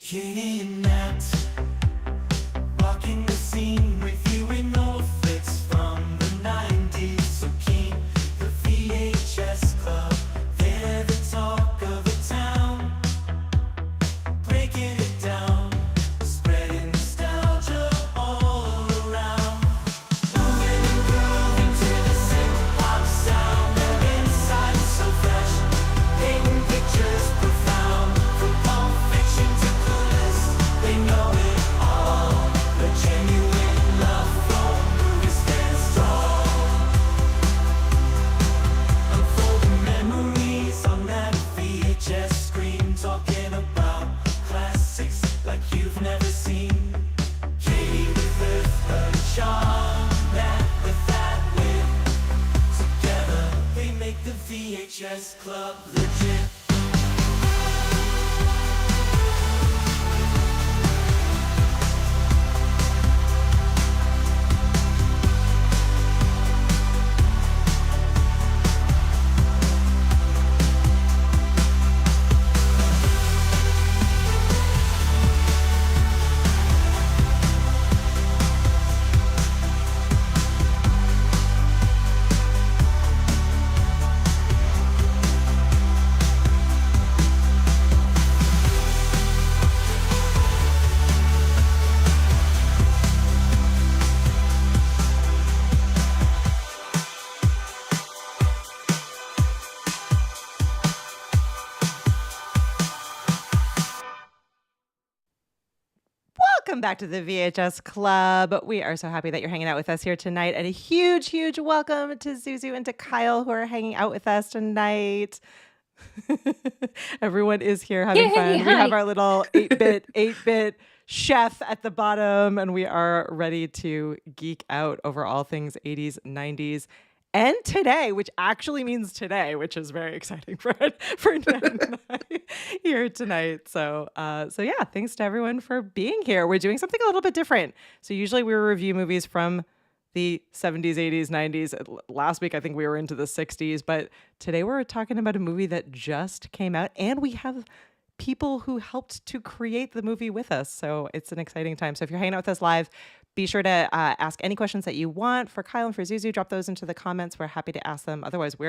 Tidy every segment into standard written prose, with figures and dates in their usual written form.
Kidnapped, walking the scene, reviewing old flicks from the 90s. So keen, the VHS Club, they're the talk of the town. Breaking it down, spreading nostalgia all around. Moving and grooving to the synth-pop sound. Their insight so fresh, painting pictures profound. From Pulp Fiction to Clueless, they know it all. The genuine love from movies stands strong. Unfolding memories on that VHS screen, talking about classics like you've never seen. Katie with her charm, Matt with that wit. Together they make the VHS Club legit. Welcome back to the VHS Club. We are so happy that you're hanging out with us here tonight. And a huge, huge welcome to Zuzu and to Kyle who are hanging out with us tonight. Everyone is here having Yay, fun. We hi. have our little 8-bit chef at the bottom, and we are ready to geek out over all things 80s, 90s, and today, which actually means today, which is very exciting for Ned and I here tonight. So yeah, thanks to everyone for being here. We're doing something a little bit different. So usually we review movies from the 70s, 80s, 90s. Last week, I think we were into the 60s, but today we're talking about a movie that just came out, and we have people who helped to create the movie with us. So it's an exciting time. So if you're hanging out with us live, be sure to ask any questions that you want for Kyle and for Zuzu. Drop those into the comments. We're happy to ask them. Otherwise, we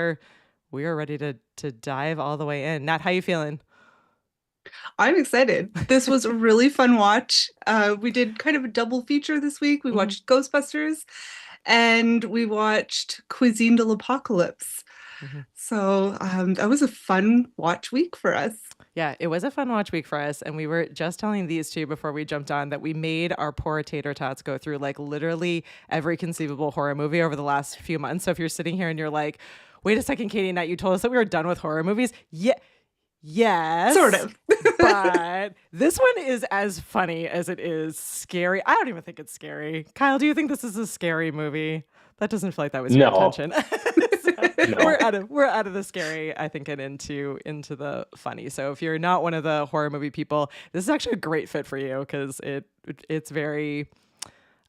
are ready to dive all the way in. Nat, how you feeling? I'm excited. This was a really fun watch. We did kind of a double feature this week. We watched Ghostbusters and we watched Cuisine de l'Apocalypse. So that was a fun watch week for us. Yeah, it was a fun watch week for us. And we were just telling these two before we jumped on that we made our poor tater tots go through like literally every conceivable horror movie over the last few months. So if you're sitting here and you're like, wait a second, Katie and Nat, you told us that we were done with horror movies. Yes. Sort of. But this one is as funny as it is scary. I don't even think it's scary. Kyle, do you think this is a scary movie? That doesn't feel like that was your intention. No. We're out of the scary, I think, and into the funny. So if you're not one of the horror movie people, this is actually a great fit for you because it's very,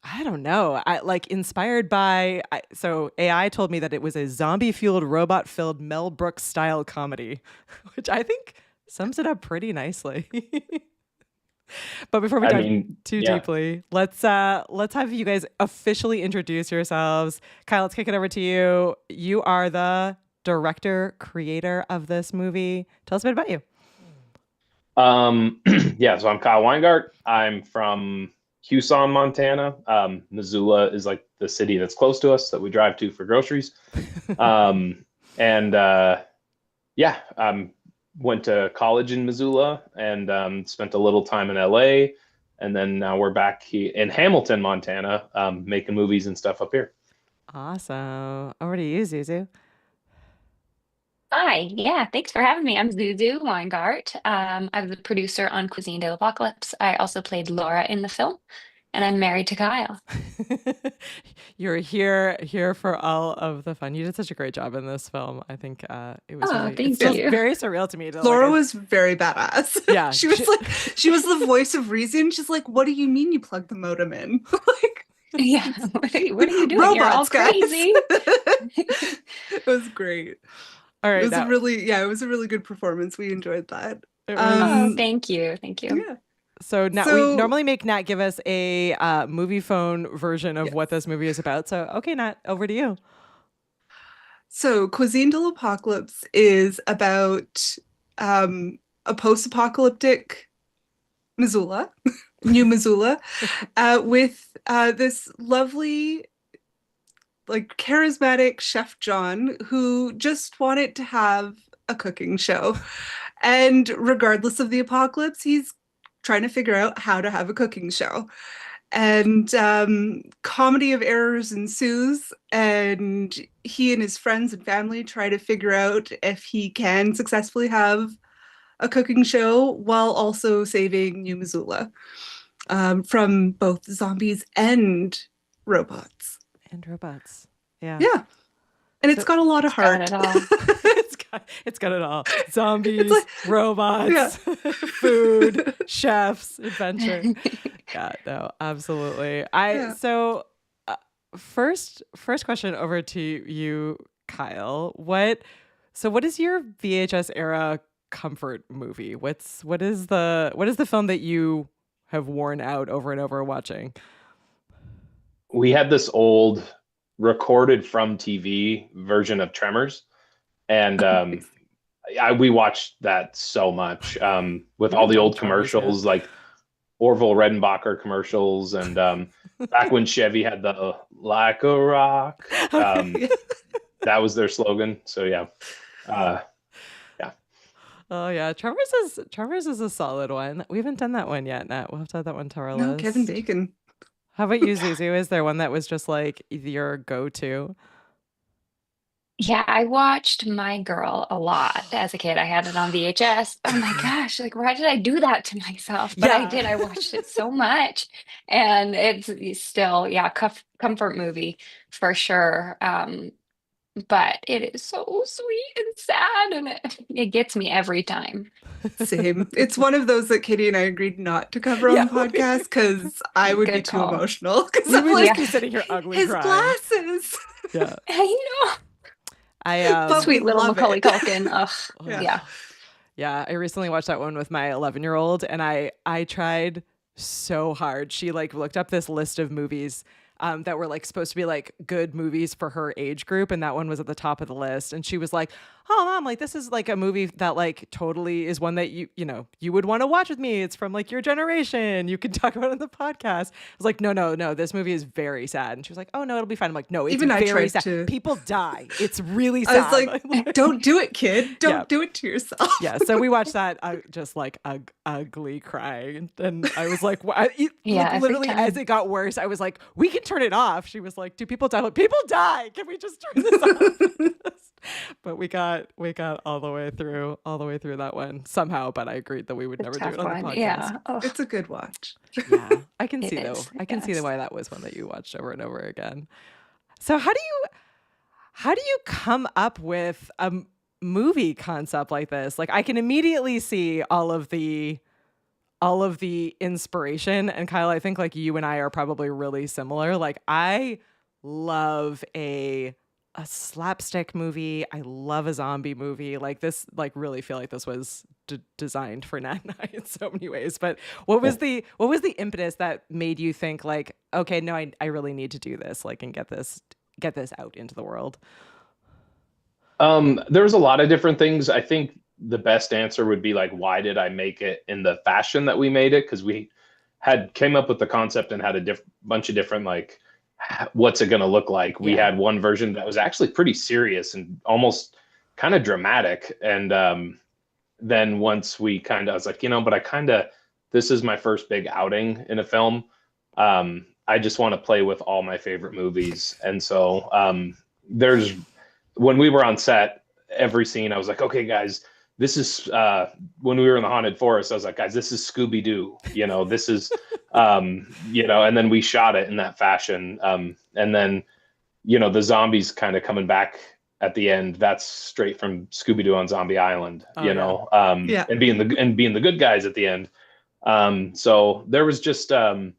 I don't know, inspired by. So AI told me that it was a zombie-fueled, robot-filled Mel Brooks style comedy, which I think sums it up pretty nicely. But before we dive too deeply, let's have you guys officially introduce yourselves. Kyle, let's kick it over to you. You are the director, creator of this movie. Tell us a bit about you. So I'm Kyle Weingart. I'm from Cuisine, Montana. Missoula is like the city that's close to us that we drive to for groceries. Went to college in Missoula and spent a little time in LA. And then now we're back here in Hamilton, Montana, making movies and stuff up here. Awesome. Over to you, Zuzu. Hi, yeah, thanks for having me. I'm Zuzu Weingart. I was the producer on Cuisine de l'Apocalypse. I also played Laura in the film, and I'm married to Kyle. You're here for all of the fun. You did such a great job in this film. I think it was thank you. very surreal to me. Laura was very badass. Yeah. she was the voice of reason. She's like, what do you mean you plugged the modem in? Yeah, what are you doing? Robots, You're all guys. crazy. It was great. All right. It was a really good performance. We enjoyed that. Oh, thank you. Yeah. So now we normally make Nat give us a movie phone version of what this movie is about. So, okay, Nat, over to you. So Cuisine de l'Apocalypse is about a post-apocalyptic Missoula, New Missoula, with this lovely, like, charismatic chef John who just wanted to have a cooking show. And regardless of the apocalypse, he's trying to figure out how to have a cooking show. And comedy of errors ensues, and he and his friends and family try to figure out if he can successfully have a cooking show while also saving New Missoula from both zombies and robots. Yeah. Yeah. And it's got a lot of heart. Got it all. It's got it all. Zombies, robots, food, chefs, adventure. Yeah, no, absolutely. So first question over to you, Kyle. What is your VHS era comfort movie? What is the film that you have worn out over and over watching? We had this old recorded from TV version of Tremors, and we watched that so much with all the old commercials, like Orville Redenbacher commercials, and back when Chevy had the "Like a Rock," that was their slogan. So yeah. Oh yeah, Tremors is a solid one. We haven't done that one yet, Nat. We'll have to add that one to our list. Kevin Bacon. How about you, Zuzu? Is there one that was just like your go-to? Yeah, I watched My Girl a lot as a kid. I had it on VHS. Oh my gosh, like why did I do that to myself? But I did. I watched it so much. And it's still, comfort movie for sure. But it is so sweet and sad, and it gets me every time. Same. It's one of those that Kitty and I agreed not to cover on the podcast because I would be too emotional. Because We I'm would like, just be sitting here ugly his crying. glasses. Yeah. I know. But Sweet we little love Macaulay it. Culkin. Ugh. Yeah. Yeah, I recently watched that one with my 11-year-old, and I tried so hard. She like looked up this list of movies that were like supposed to be like good movies for her age group, and that one was at the top of the list. And she was like, "Oh, Mom, like this is like a movie that like totally is one that you would want to watch with me. It's from like your generation. You can talk about it on the podcast." I was like, "No, this movie is very sad." And she was like, "Oh no, it'll be fine." I'm like, "No, it's Even I very tried sad. to- People die. It's really sad." I was like, don't do it, kid. Don't do it to yourself. Yeah, so we watched that just like ugly crying, and I was like, every literally time. as it got worse, I was like, we can turn it off. She was like, do people die? Like, people die. Can we just turn this off? But we got all the way through that one somehow. But I agreed that we would never do it on the podcast. Yeah. Ugh. It's a good watch. Yeah, I can see It though. is, I can see yes. why that was one that you watched over and over again. So how do you come up with a movie concept like this? Like I can immediately see all of the inspiration, and Kyle, I think like you and I are probably really similar. Like I love a slapstick movie. I love a zombie movie. Like this, like really feel like this was designed for Nat and I in so many ways. But what was the impetus that made you think like, okay, no, I really need to do this, like, and get this out into the world? There was a lot of different things. I think the best answer would be like, why did I make it in the fashion that we made it? Because we came up with the concept and had a bunch of different like, what's it going to look like? We had one version that was actually pretty serious and almost kind of dramatic. And then once I was like, but this is my first big outing in a film. I just want to play with all my favorite movies. And so when we were on set, every scene, I was like, okay, guys, this is when we were in the haunted forest. I was like, guys, this is Scooby-Doo. This is, and then we shot it in that fashion. And then, the zombies kind of coming back at the end. That's straight from Scooby-Doo on Zombie Island. And being the good guys at the end. So there was just, and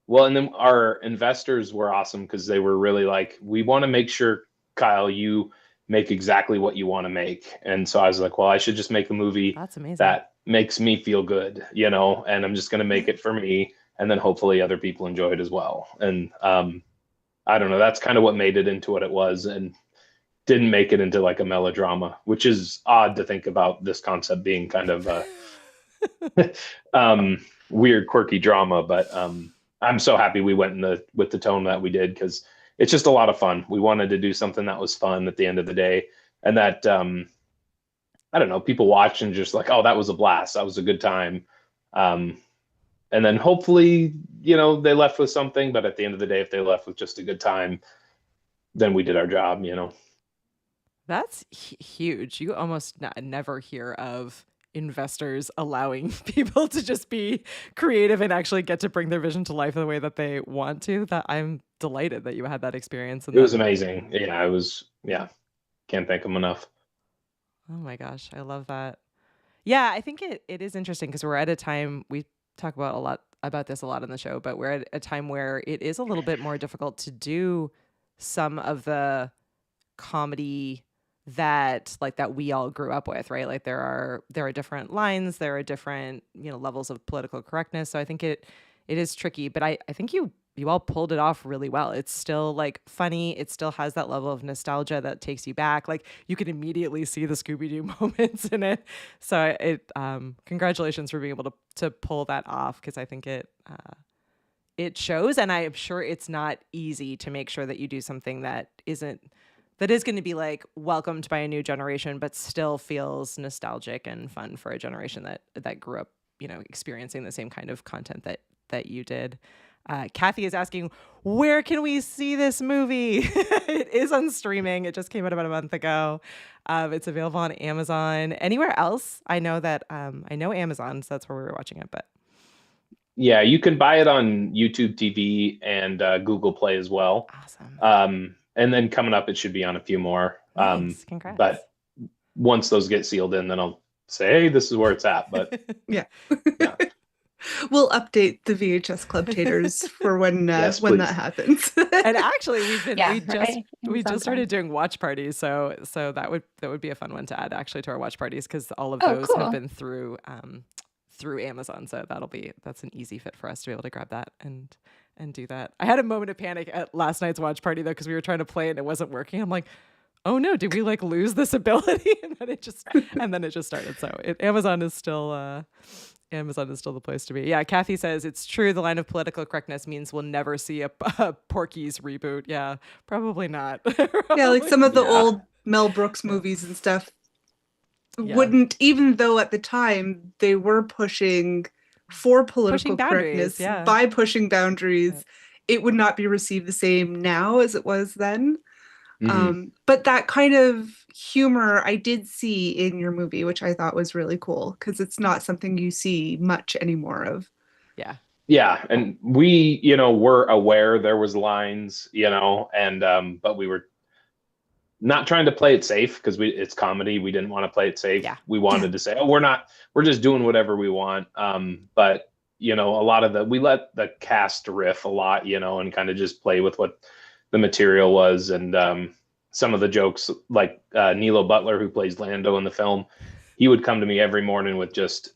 then our investors were awesome because they were really like, we want to make sure, Kyle, you make exactly what you want to make. And so I was like, well, I should just make a movie That's amazing. that makes me feel good, and I'm just going to make it for me. And then hopefully other people enjoy it as well. And I don't know, that's kind of what made it into what it was, and didn't make it into like a melodrama, which is odd to think about this concept being kind of weird, quirky drama. But I'm so happy we went with the tone that we did, because it's just a lot of fun. We wanted to do something that was fun at the end of the day, and that I don't know, people watch and just like, oh, that was a blast, that was a good time. And then hopefully, they left with something. But at the end of the day, if they left with just a good time, then we did our job. That's huge. You almost never hear of investors allowing people to just be creative and actually get to bring their vision to life in the way that they want to. That I'm delighted that you had that experience. And it was amazing. Yeah, can't thank them enough. Oh my gosh, I love that. Yeah, I think it is interesting because we're at a time, we talk about this a lot on the show, but we're at a time where it is a little bit more difficult to do some of the comedy that we all grew up with, right? Like there are different lines, there are different, levels of political correctness. So I think it is tricky, but I think you all pulled it off really well. It's still like funny. It still has that level of nostalgia that takes you back. Like you can immediately see the Scooby-Doo moments in it. So congratulations for being able to pull that off, because I think it shows, and I am sure it's not easy to make sure that you do something that is going to be like welcomed by a new generation, but still feels nostalgic and fun for a generation that grew up, experiencing the same kind of content that you did. Kathy is asking, where can we see this movie? It is on streaming. It just came out about a month ago. It's available on Amazon. Anywhere else? I know Amazon, so that's where we were watching it. But yeah, you can buy it on YouTube TV and Google Play as well. Awesome. And then coming up, it should be on a few more. Nice. Congrats. But once those get sealed in, then I'll say, hey, this is where it's at. But Yeah. yeah. We'll update the VHS Club taters for when Yes, when please. that happens. And actually, we just started Sometime. doing watch parties, so that would be a fun one to add actually to our watch parties, because all of Oh, those cool. have been through Amazon, so that's an easy fit for us to be able to grab that and do that. I had a moment of panic at last night's watch party though, because we were trying to play it and it wasn't working. I'm like, oh no, did we like lose this ability? And then it just started. So Amazon is still the place to be. Yeah, Kathy says it's true. The line of political correctness means we'll never see a Porky's reboot. Yeah, probably not. Yeah, like some of the Yeah. old Mel Brooks movies and stuff Yeah. wouldn't, even though at the time they were pushing for political boundaries, correctness yeah. by pushing boundaries, Yeah. it would not be received the same now as it was then. Mhm. But that kind of humor I did see in your movie, which I thought was really cool, because it's not something you see much anymore of. Yeah. Yeah, and we, were aware there was lines, and but we were not trying to play it safe, because it's comedy. We didn't want to play it safe. Yeah. We wanted to say, oh, we're just doing whatever we want. But a lot of we let the cast riff a lot, and kind of just play with what the material was. And some of the jokes, like Nilo Butler, who plays Lando in the film, he would come to me every morning with just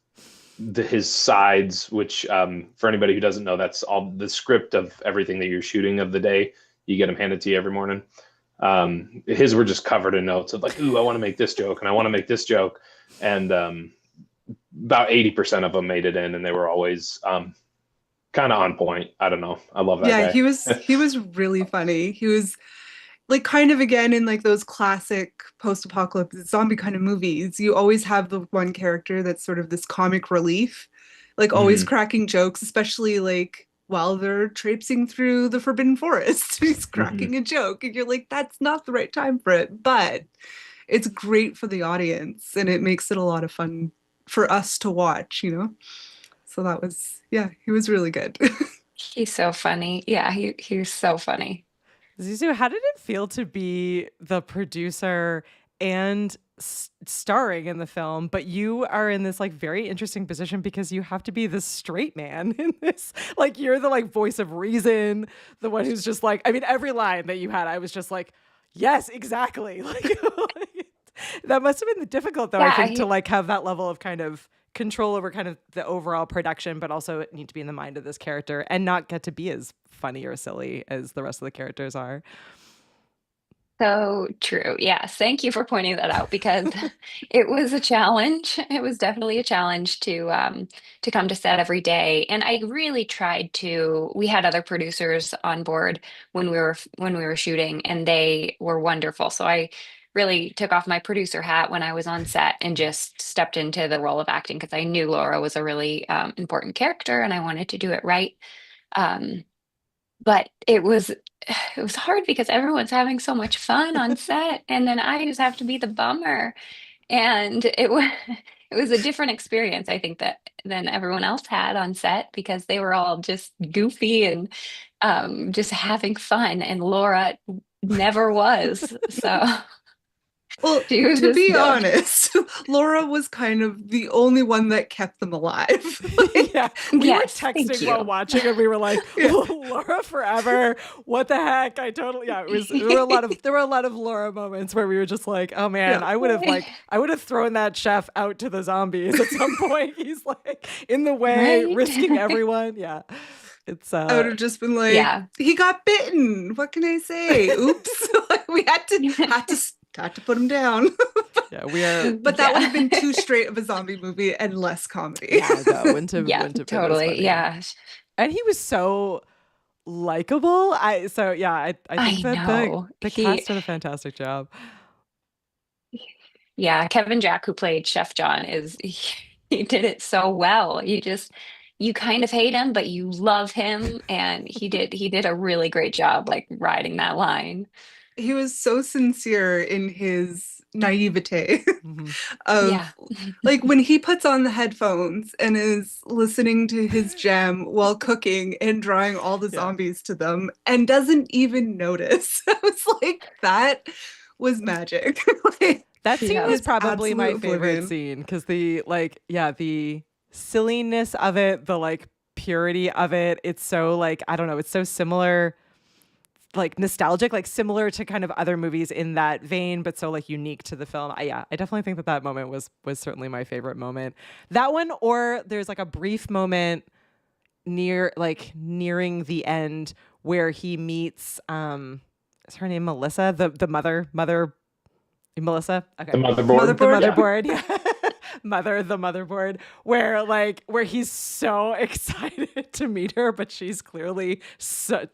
his sides, which for anybody who doesn't know, that's all the script of everything that you're shooting of the day. You get them handed to you every morning. His were just covered in notes of like, ooh, I want to make this joke and I want to make this joke. And about 80% of them made it in, and they were always kind of on point. I don't know. I love that Yeah, guy. he was really funny. He was like kind of again in like those classic post-apocalyptic zombie kind of movies. You always have the one character that's sort of this comic relief, like always cracking jokes, especially like while they're traipsing through the Forbidden Forest. He's cracking a joke, and you're like, that's not the right time for it, but it's great for the audience, and it makes it a lot of fun for us to watch, So that was, yeah, he was really good. He's so funny. Yeah, he's so funny. Zizou, how did it feel to be the producer and starring in the film, but you are in this like very interesting position because you have to be the straight man in this? Like you're the like voice of reason, the one who's just like, I mean, every line that you had, I was just like, yes, exactly. Like that must have been difficult though, I Yeah, think, to like have that level of kind of control over kind of the overall production, but also need to be in the mind of this character and not get to be as funny or silly as the rest of the characters are. So true. Yes. Thank you for pointing that out because it was a challenge. It was definitely a challenge to come to set every day. And I really tried to, we had other producers on board when we were shooting and they were wonderful. So I really took off my producer hat when I was on set and just stepped into the role of acting because I knew Laura was a really important character and I wanted to do it right. Um, but it was hard because everyone's having so much fun on set, and then I just have to be the bummer. And it was it was a different experience, I think, that than everyone else had on set because they were all just goofy and just having fun, and Laura never was. So Well, she was to just be good. honest, Laura was kind of the only one that kept them alive. Yeah, we were Yes, thank texting you. while watching, and we were like, Yeah. "Laura forever! What the heck?" I totally, yeah. It was there were a lot of Laura moments where we were just like, "Oh man, Yeah. I would have thrown that chef out to the zombies at some point. He's like in the way, Right? risking everyone." Yeah, it's I would have just been like, Yeah. he got bitten. What can I say? Oops. Like, we had to put him down. yeah, we are. But that would have been Yeah. too straight of a zombie movie and less comedy. Yeah, no, wouldn't have Yeah, been as totally. funny. Yeah. And he was so likable. I think I that know. the cast did a fantastic job. Yeah, Kevin Jack, who played Chef John, he did it so well. You kind of hate him, but you love him, and he did a really great job, like riding that line. He was so sincere in his naivete Mhm. of Yeah. like when he puts on the headphones and is listening to his jam while cooking and drawing all the Yeah. zombies to them and doesn't even notice. I was like, that was magic. Like, That scene Yeah. was It's probably my absolute favorite oblivion. scene because the silliness of it, the like purity of it, it's so like I don't know, it's so similar, like nostalgic, like similar to kind of other movies in that vein, but so like unique to the film. I definitely think that moment was certainly my favorite moment. That one, or there's like a brief moment nearing the end where he meets is her name Melissa, the mother Melissa? Okay. The motherboard. The Motherboard? motherboard, yeah. The motherboard, where he's so excited to meet her, but she's clearly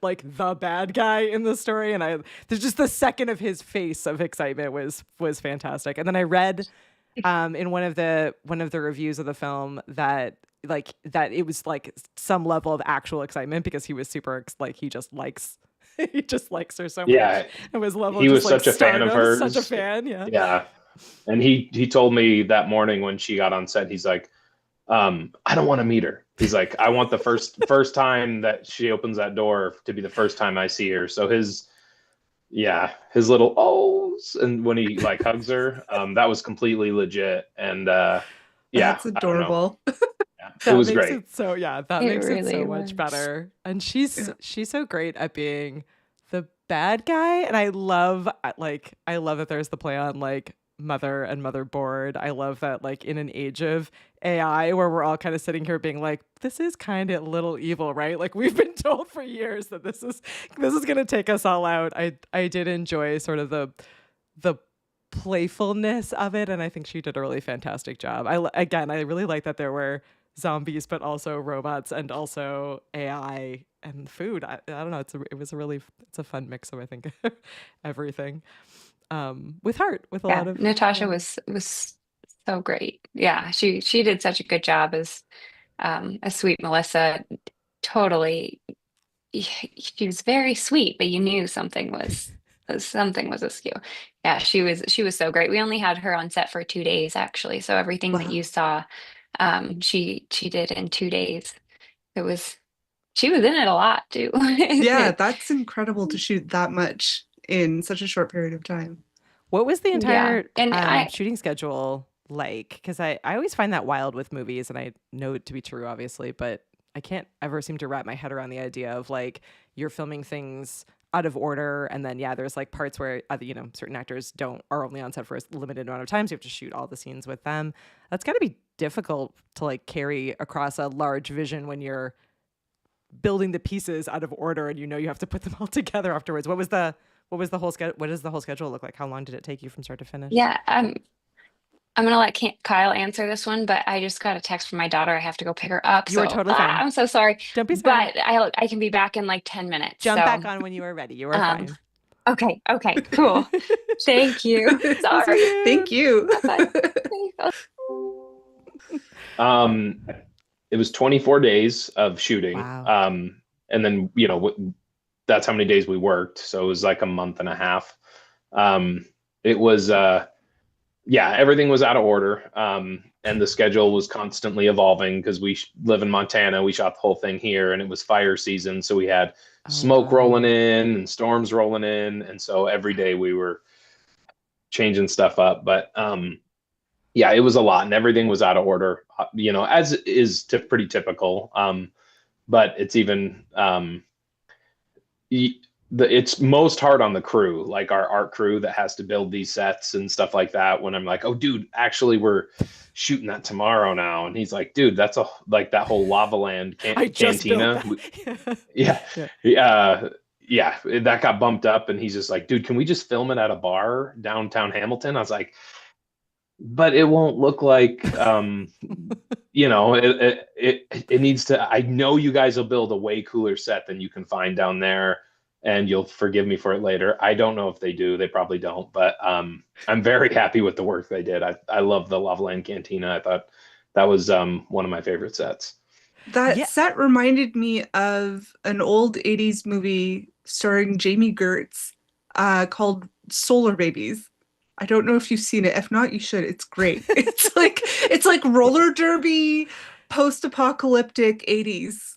like the bad guy in the story. And there's just the second of his face of excitement was fantastic. And then I read in one of the reviews of the film that it was like some level of actual excitement because he was super like he just likes her so much. Yeah, It was level. he of was just, like, such a fan of stardom, hers. Such a fan, yeah. Yeah. And he told me that morning when she got on set, he's like, I don't want to meet her. He's like, I want the first time that she opens that door to be the first time I see her. So his little ohs and when he like hugs her, that was completely legit. And yeah, That's I don't know. adorable. Yeah, it That was makes great. it so that It makes it really so much was. better. And she's Yeah. so great at being the bad guy. And I love that there's the play on like mother and motherboard. I love that like in an age of AI where we're all kind of sitting here being like, this is kind of a little evil, right? Like we've been told for years that this is gonna take us all out. I did enjoy sort of the playfulness of it, and I think she did a really fantastic job. I really like that there were zombies, but also robots and also AI and food. I don't know. It's a fun mix of I think everything. With heart, with a Yeah. lot of Natasha yeah. was so great. Yeah, she did such a good job as sweet Melissa. Totally. She was very sweet, but you knew something was askew. Yeah, she was so great. We only had her on set for 2 days actually, so everything that Wow. you saw, she did in 2 days. It was she was in it a lot too. Yeah, that's incredible to shoot that much in such a short period of time. What was the Yeah, entire and I shooting schedule like? Because I always find that wild with movies, and I know it to be true, obviously, but I can't ever seem to wrap my head around the idea of like you're filming things out of order, and then there's like parts where certain actors are only on set for a limited amount of time, so you have to shoot all the scenes with them. That's got to be difficult to like carry across a large vision when you're building the pieces out of order and you have to put them all together afterwards. What is the whole schedule? What does the whole schedule look like? How long did it take you from start to finish? Yeah, I'm gonna let Kyle answer this one, but I just got a text from my daughter. I have to go pick her up. You are totally fine. I'm so sorry. Don't be sorry. But I can be back in like 10 minutes. Jump back on when you are ready. You are fine. Okay, cool. Thank you. Sorry. Thank you. It was 24 days of shooting. Wow. And then, that's how many days we worked. So it was like a month and a half. It was, everything was out of order. And the schedule was constantly evolving because we live in Montana. We shot the whole thing here and it was fire season. So we had smoke rolling in and storms rolling in. And so every day we were changing stuff up. But it was a lot and everything was out of order, as is pretty typical. But it's even, it's most hard on the crew, like our art crew that has to build these sets and stuff like that. When I'm like, oh, dude, actually, we're shooting that tomorrow now, and he's like, dude, that's that whole Lava Land cantina. That got bumped up, and he's just like, dude, can we just film it at a bar downtown Hamilton? I was like, but it won't look like, it needs to. I know you guys will build a way cooler set than you can find down there. And you'll forgive me for it later. I don't know if they do. They probably don't. But I'm very happy with the work they did. I love the Lava Land Cantina. I thought that was one of my favorite sets. That set reminded me of an old 80s movie starring Jamie Gertz called Solar Babies. I don't know if you've seen it. If not, you should. It's great. It's like roller derby, post-apocalyptic 80s.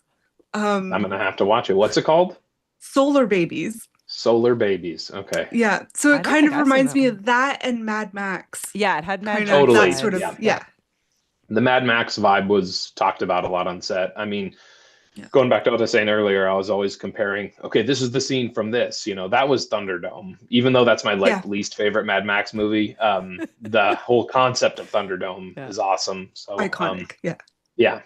I'm going to have to watch it. What's it called? Solar Babies. Solar Babies. Okay. Yeah. So it kind of reminds me of that and Mad Max. Yeah, it had Mad Max. Totally. That sort of, The Mad Max vibe was talked about a lot on set. I mean, going back to what I was saying earlier, I was always comparing, okay, this is the scene from this. That was Thunderdome. Even though that's my least favorite Mad Max movie, the whole concept of Thunderdome is awesome. So iconic. Yeah.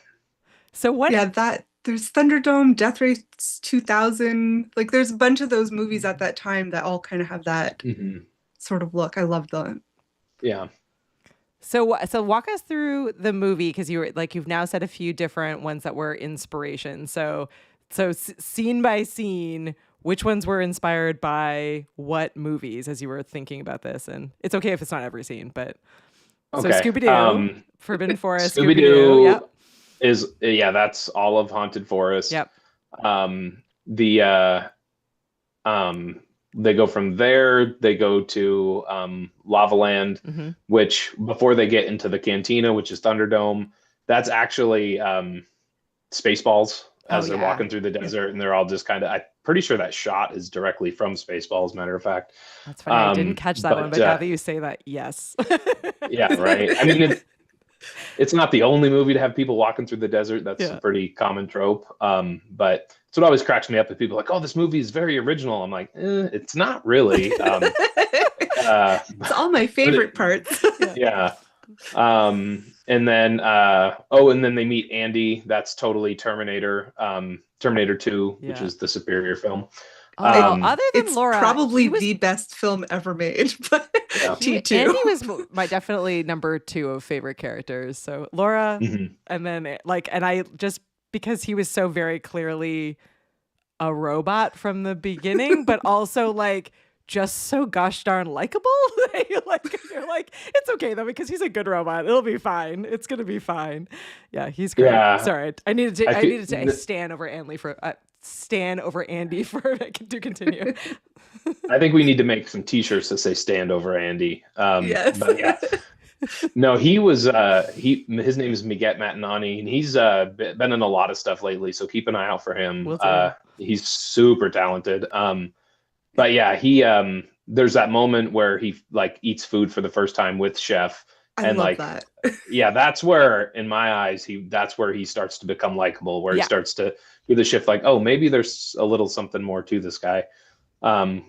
So what? Yeah, there's Thunderdome, Death Race 2000. Like there's a bunch of those movies at that time that all kind of have that sort of look. I love that. Yeah. So walk us through the movie, because you've now said a few different ones that were inspiration. So scene by scene, which ones were inspired by what movies as you were thinking about this? And it's okay if it's not every scene, but so Scooby-Doo, Forbidden Forest, Scooby-Doo, yep. That's all of Haunted Forest. Yep. They go from there, they go to Lava Land, which before they get into the cantina, which is Thunderdome, that's actually Spaceballs as they're walking through the desert, and they're all just kind of, I'm pretty sure that shot is directly from Spaceballs, matter of fact. That's funny. I didn't catch that one, but now that you say that, yes. Yeah, right. I mean, it's not the only movie to have people walking through the desert. That's a pretty common trope. But it's what always cracks me up if people are like, oh, this movie is very original. I'm like, it's not really. It's all my favorite parts. Yeah. And then and then they meet Andy. That's totally Terminator 2, which is the superior film. Other than it's Laura, probably the best film ever made. But T2. Andy was my definitely number 2 of favorite characters. So Laura, and then and I just, because he was so very clearly a robot from the beginning, but also just so gosh darn likable. You're like, it's okay though, because he's a good robot. It'll be fine. It's gonna be fine. Yeah, he's great. Yeah. Sorry, I needed to say Stan over Andy for to continue. I think we need to make some T-shirts that say "Stand over Andy." Yes. But yeah. No, he was his name is Miget Matanani, and he's been in a lot of stuff lately. So keep an eye out for him. He's super talented. But yeah, he there's that moment where he eats food for the first time with Chef. I love that. Yeah, that's where, in my eyes, that's where he starts to become likable, where he starts to do the shift oh, maybe there's a little something more to this guy,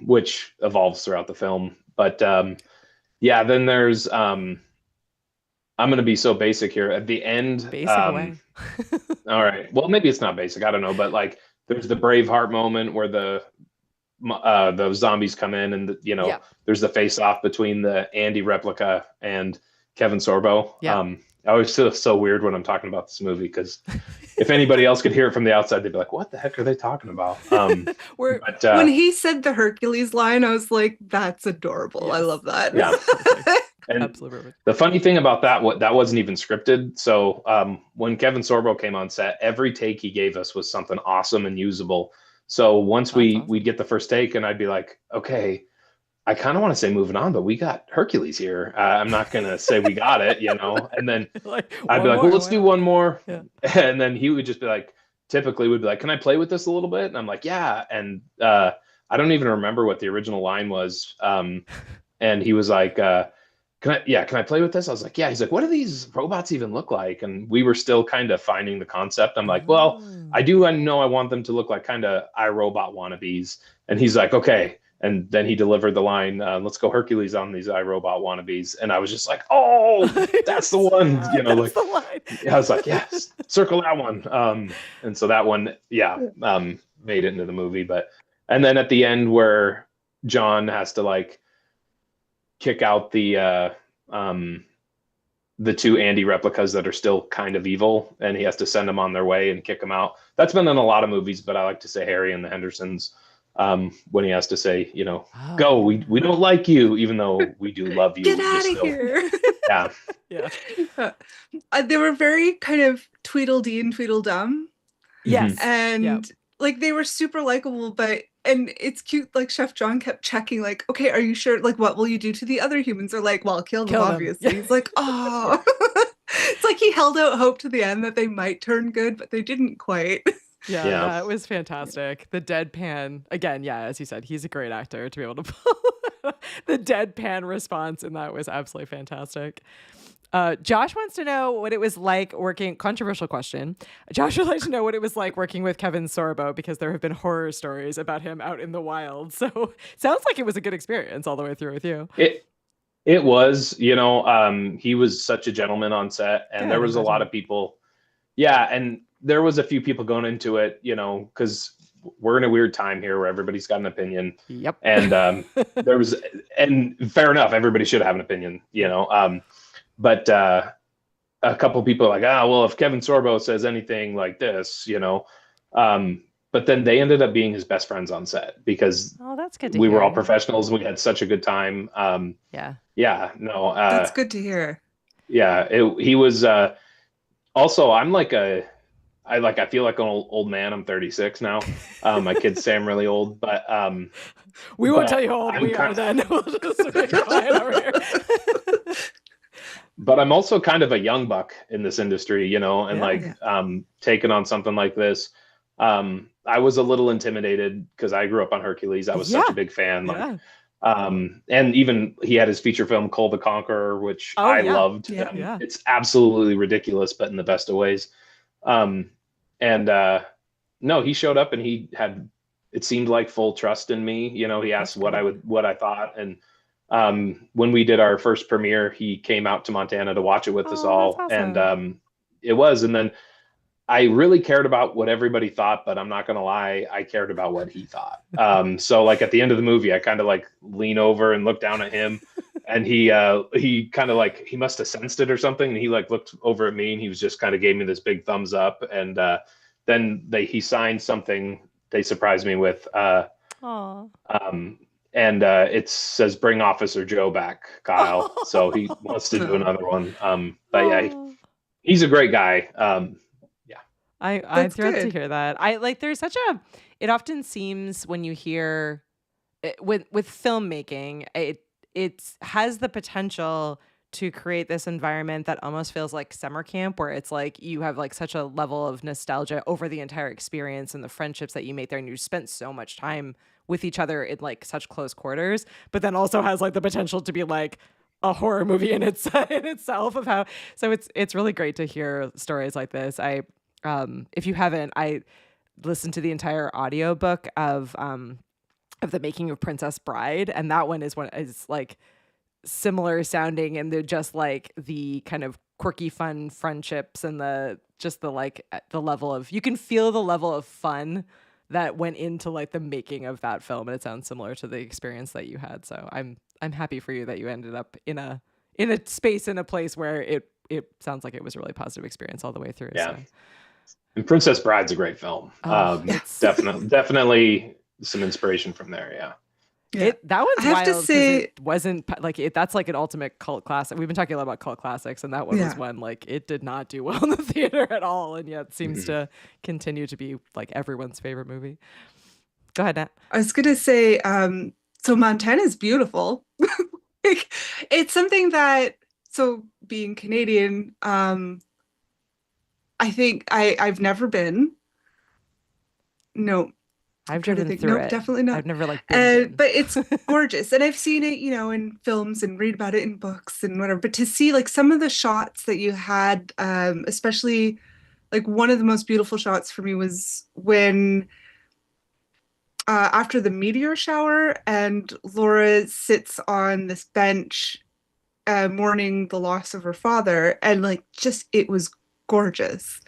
which evolves throughout the film. But then there's I'm going to be so basic here. At the end, Basic away. all right. Well, maybe it's not basic. I don't know, but like there's the Braveheart moment where the zombies come in, and Yeah. there's the face off between the Andy replica and Kevin Sorbo. Yeah. I always feel so weird when I'm talking about this movie because if anybody else could hear it from the outside, they'd be like, "What the heck are they talking about?" We're But When he said the Hercules line, I was like, that's adorable. I Yes. love that. yeah, and absolutely perfect. the funny thing about that wasn't even scripted. So when Kevin Sorbo came on set, every take he gave us was something awesome and usable. So once awesome. we'd get the first take, and I'd be like, okay, I kind of want to say moving on, but we got Hercules here. I'm not gonna say we got it, And then Like, I'd be one like, more, well, let's why do not? one more. Yeah. And then he would just be like, typically would be like, can I play with this a little bit? And I'm like, yeah. And I don't even remember what the original line was. And he was like, can I play with this? I was like, yeah. He's like, what do these robots even look like? And we were still kind of finding the concept. I'm like, well, I know I want them to look like kind of iRobot wannabes. And he's like, okay. And then he delivered the line, let's go Hercules on these iRobot wannabes. And I was just like, oh, that's the one, That's the line. I was like, yes, circle that one. And so that one, made it into the movie. And then at the end where John has to like kick out the two Andy replicas that are still kind of evil, and he has to send them on their way and kick them out. That's been in a lot of movies, but I like to say Harry and the Hendersons, when he has to say, go, we don't like you, even though we do love you. Get out of here. Yeah. Yeah. They were very kind of Tweedledee and Tweedledum. Yes. And like they were super likable, and it's cute, like Chef John kept checking, like, okay, are you sure? Like, what will you do to the other humans? They're like, well, kill them, obviously. Yeah. He's like, oh. It's like he held out hope to the end that they might turn good, but they didn't quite. Yeah, it was fantastic. The deadpan, again, as you said, he's a great actor to be able to pull the deadpan response, and that was absolutely fantastic. Josh wants to know what it was like working, controversial question. Josh would like to know what it was like working with Kevin Sorbo, because there have been horror stories about him out in the wild. So sounds like it was a good experience all the way through with you. It was, he was such a gentleman on set, and there was a lot of people. Yeah. And there was a few people going into it, because we're in a weird time here where everybody's got an opinion. Yep. And and fair enough, everybody should have an opinion, but a couple people are like, well, if Kevin Sorbo says anything like this, but then they ended up being his best friends on set because that's good to we hear. were all professionals. We had such a good time. That's good to hear. Yeah. He was, also, I'm like I feel like an old man. I'm 36 now. My kids say I'm really old, but we won't tell you how old we are then. We'll just be quiet over here. But I'm also kind of a young buck in this industry, taking on something like this. I was a little intimidated because I grew up on Hercules. I was such a big fan. And even he had his feature film Cole the Conqueror, which I loved. Yeah. It's absolutely ridiculous, but in the best of ways. No, he showed up and he had, it seemed like, full trust in me. He asked what I thought. And when we did our first premiere, he came out to Montana to watch it with us all. Awesome. And and then I really cared about what everybody thought, but I'm not going to lie, I cared about what he thought. So like at the end of the movie, I kind of like lean over and look down at him, and he kind of like, he must have sensed it or something. And he like looked over at me and he was just kind of gave me this big thumbs up. And then he signed something they surprised me with. And it says, "Bring Officer Joe back, Kyle." So he wants to do another one. But yeah, he's a great guy. I'm thrilled to hear that. There's such it often seems when you hear with filmmaking, it has the potential to create this environment that almost feels like summer camp, where it's like you have like such a level of nostalgia over the entire experience and the friendships that you make there, and you spent so much time with each other in like such close quarters, but then also has like the potential to be like a horror movie in itself of how. So it's really great to hear stories like this. If you haven't, I listened to the entire audiobook of the making of Princess Bride, and that one is like similar sounding, and they're just like the kind of quirky, fun friendships and the level of, you can feel the level of fun that went into like the making of that film, and it sounds similar to the experience that you had. So I'm happy for you that you ended up in a space, in a place where it sounds like it was a really positive experience all the way through. Yeah. So. And Princess Bride's a great film. Definitely some inspiration from there. Yeah. Yeah. That one's I have to wild, 'cause say- it wasn't like it. That's like an ultimate cult classic. We've been talking a lot about cult classics, and that one was Yeah. one like it did not do well in the theater at all, and yet seems to continue to be like everyone's favorite movie. Go ahead, Nat. I was gonna say, so Montana is beautiful. Like, it's something that, so being Canadian, I think I've never been. No, I've trying to driven think. through Nope, it. definitely not. I've never like been. But it's gorgeous, and I've seen it, in films and read about it in books and whatever. But to see like some of the shots that you had, especially like one of the most beautiful shots for me was when after the meteor shower and Laura sits on this bench mourning the loss of her father, and like just it was gorgeous.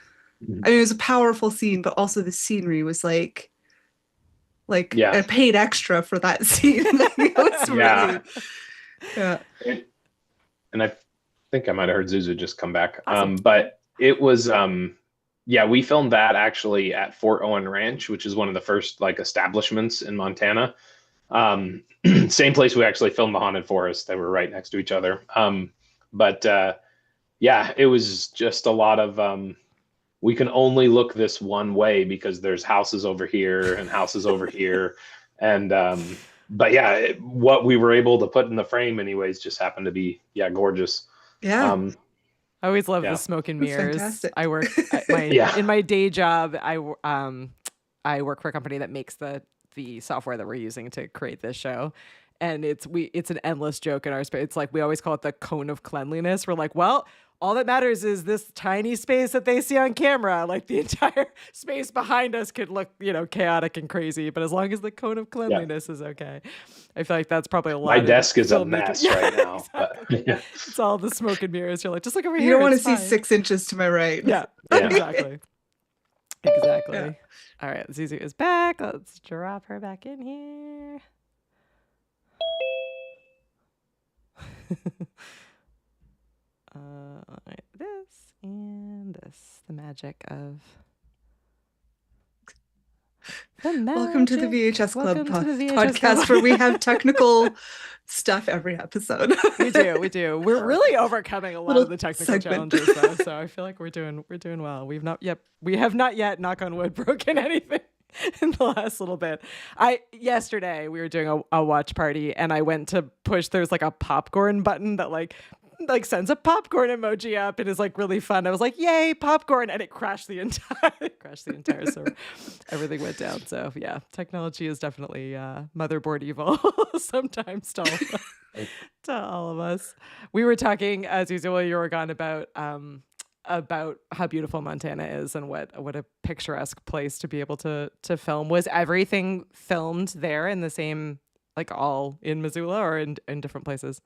I mean, it was a powerful scene, but also the scenery was like Yeah. I paid extra for that scene. Like, it was Yeah. really, yeah. And I think I might have heard Zuzu just come back. Awesome. But it was, we filmed that actually at Fort Owen Ranch, which is one of the first like establishments in Montana. Same place we actually filmed The Haunted Forest. They were right next to each other. It was just a lot of, we can only look this one way because there's houses over here and houses over here. And, what we were able to put in the frame anyways just happened to be, gorgeous. Yeah. I always love Yeah. the smoke and That's mirrors. fantastic. I work in my day job. I work for a company that makes the software that we're using to create this show, and it's an endless joke in our space. It's like we always call it the cone of cleanliness. We're like, well, all that matters is this tiny space that they see on camera. Like the entire space behind us could look, chaotic and crazy, but as long as the cone of cleanliness is okay. I feel like that's probably a lot. My of desk is a filmmaking. mess right now. Exactly. But, It's all the smoke and mirrors. You're like, just look over here. You don't want to it's see fine. 6 inches to my right. Yeah, Yeah. exactly. Yeah. All right, Zuzu is back. Let's drop her back in here. All right, this and this. The magic of. Welcome to the VHS Club Welcome to the VHS podcast, Club. where we have technical stuff every episode. We do. We're really overcoming a lot Little of the technical segment. challenges, though. So I feel like we're doing well. We have not yet, knock on wood, broken anything in the last little bit. Yesterday we were doing a watch party, and I went to push. There's like a popcorn button that like sends a popcorn emoji up and is like really fun. I was like, yay, popcorn, and it crashed the entire server. Everything went down. So yeah, technology is definitely motherboard evil sometimes to all of us. We were talking, as usual, you were gone about how beautiful Montana is and what a picturesque place to be able to film. Was everything filmed there in the same, like all in Missoula or in different places?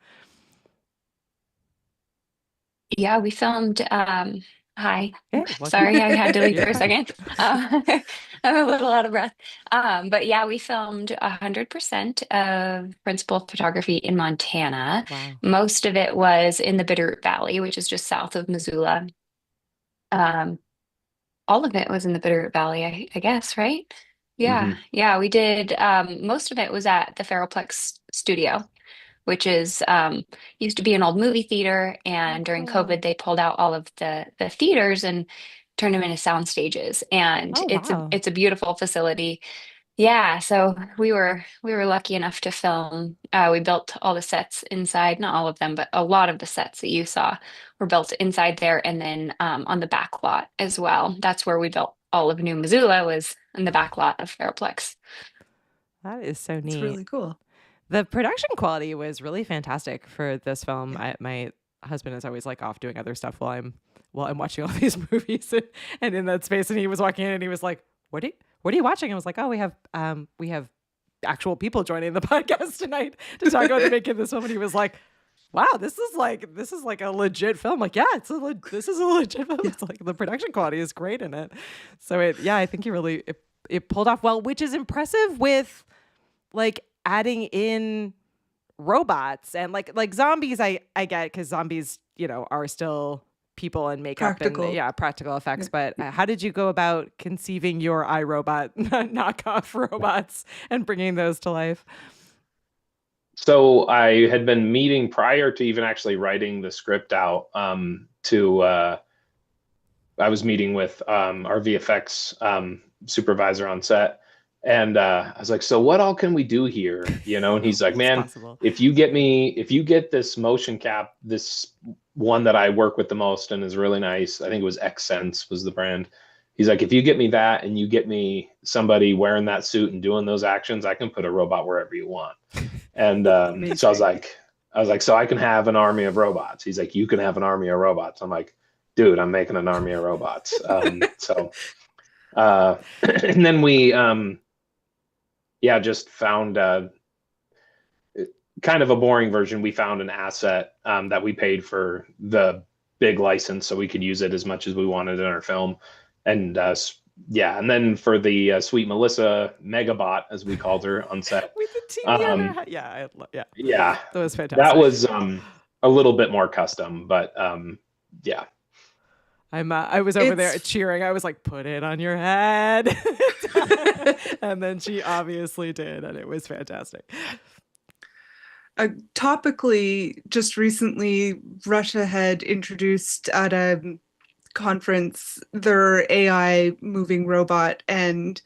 Yeah, we filmed. Hi. Hey, welcome. Sorry, I had to leave for Yeah. a second. I'm a little out of breath. But yeah, we filmed 100% of principal photography in Montana. Wow. Most of it was in the Bitterroot Valley, which is just south of Missoula. All of it was in the Bitterroot Valley, I guess, right? Yeah, Mhm. yeah, we did. Most of it was at the Ferroplex studio, which is used to be an old movie theater, and during cool. COVID they pulled out all of the theaters and turned them into sound stages, and Oh, wow. it's a beautiful facility. Yeah, so we were lucky enough to film. We built all the sets inside, not all of them, but a lot of the sets that you saw were built inside there, and then on the back lot as well. That's where we built all of New Missoula, was in the back lot of Ferroplex. That is so neat. It's really cool. The production quality was really fantastic for this film. My husband is always like off doing other stuff while I'm watching all these movies and in that space. And he was walking in and he was like, "What are you watching?" I was like, "Oh, we have actual people joining the podcast tonight to talk about the making of this film." And he was like, wow, this is like a legit film. Like, yeah, this is a legit film. It's like the production quality is great in it. So I think it pulled off well, which is impressive with like adding in robots and like zombies. I get, because zombies, are still people and makeup Practical. and practical effects. But how did you go about conceiving your iRobot knockoff robots and bringing those to life? So I had been meeting prior to even actually writing the script out. I was meeting with our VFX supervisor on set, and I was like, "So what all can we do here?" And he's like, "Man, possible. if you get this motion cap, this one that I work with the most and is really nice. I think it was Xsense was the brand. He's like, if you get me that and you get me somebody wearing that suit and doing those actions, I can put a robot wherever you want." And so I was like, so I can have an army of robots. He's like, you can have an army of robots. I'm like, dude, I'm making an army of robots. And then we, just found kind of a boring version. We found an asset that we paid for the big license so we could use it as much as we wanted in our film. And and then for the Sweet Melissa Megabot, as we called her on set, with the TV on her head. That was fantastic. That was a little bit more custom, but I was over there cheering. I was like, put it on your head. And then she obviously did, and it was fantastic. Topically, just recently, Russia had introduced at a conference their AI moving robot and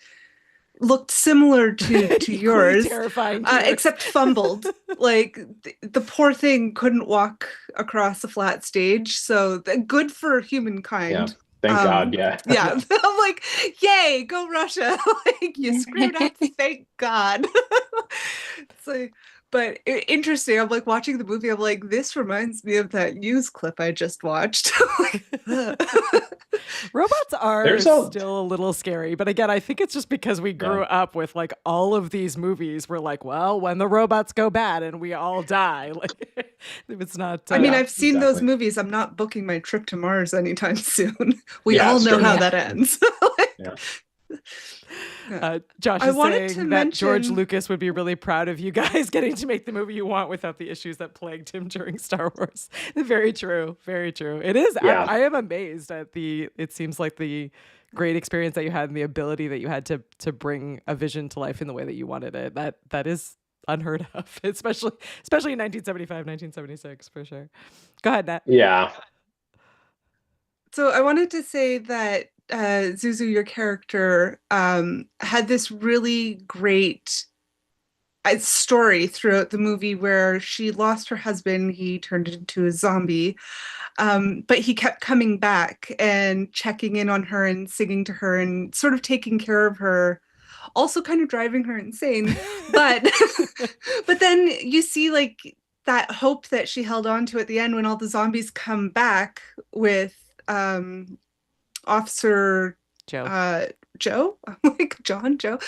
looked similar to yours, terrifying, except fumbled. Like the poor thing couldn't walk across a flat stage. So good for humankind. Yeah. Thank God. Yeah. I'm like, yay, go Russia. Like, you screwed up. Thank God. So, but interesting. I'm like watching the movie. I'm like, this reminds me of that news clip I just watched. Robots are still a little scary, but again, I think it's just because we grew up with like all of these movies. We're like, well, when the robots go bad and we all die, like it's not. I mean, I've seen those movies. I'm not booking my trip to Mars anytime soon. We all know how that ends. Josh is saying that George Lucas would be really proud of you guys getting to make the movie you want without the issues that plagued him during Star Wars. Very true. Very true. It is. Yeah. I am amazed at it seems like the great experience that you had and the ability that you had to bring a vision to life in the way that you wanted it. That is unheard of, especially in 1975, 1976, for sure. Go ahead, Nat. Yeah. So I wanted to say that Zuzu, your character, had this really great story throughout the movie where she lost her husband. He turned into a zombie, but he kept coming back and checking in on her and singing to her and sort of taking care of her, also kind of driving her insane. But but then you see like that hope that she held on to at the end when all the zombies come back with Officer Joe, like Joe.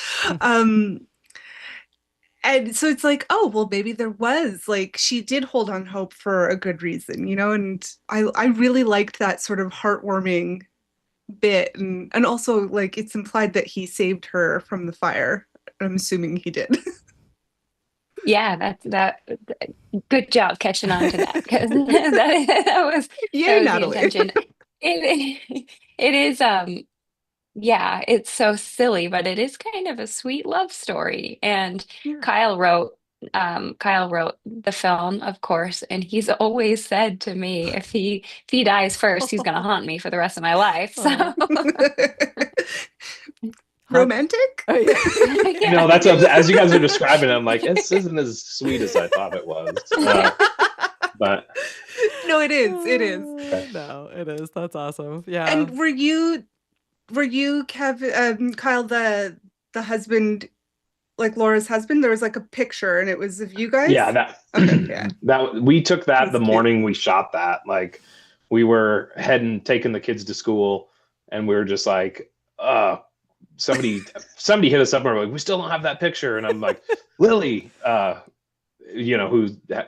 And so it's like, oh, well, maybe there was, like, she did hold on hope for a good reason, and I really liked that sort of heartwarming bit. And also, like, it's implied that he saved her from the fire. I'm assuming he did. Yeah, that good job catching on to that, because that was Natalie. the intention. It is it's so silly, but it is kind of a sweet love story. And Kyle wrote the film, of course, and he's always said to me, if he dies first, he's gonna haunt me for the rest of my life. So romantic? No, that's as you guys are describing it, I'm like, this isn't as sweet as I thought it was. But no, it is. Okay. No, it is. That's awesome. Yeah. And were you Kevin, Kyle, the husband, like Laura's husband? There was like a picture and it was of you guys? Yeah, that we took that the morning we shot that. Like, we were taking the kids to school and we were just like, somebody hit us up and we're like, we still don't have that picture. And I'm like, Lily, who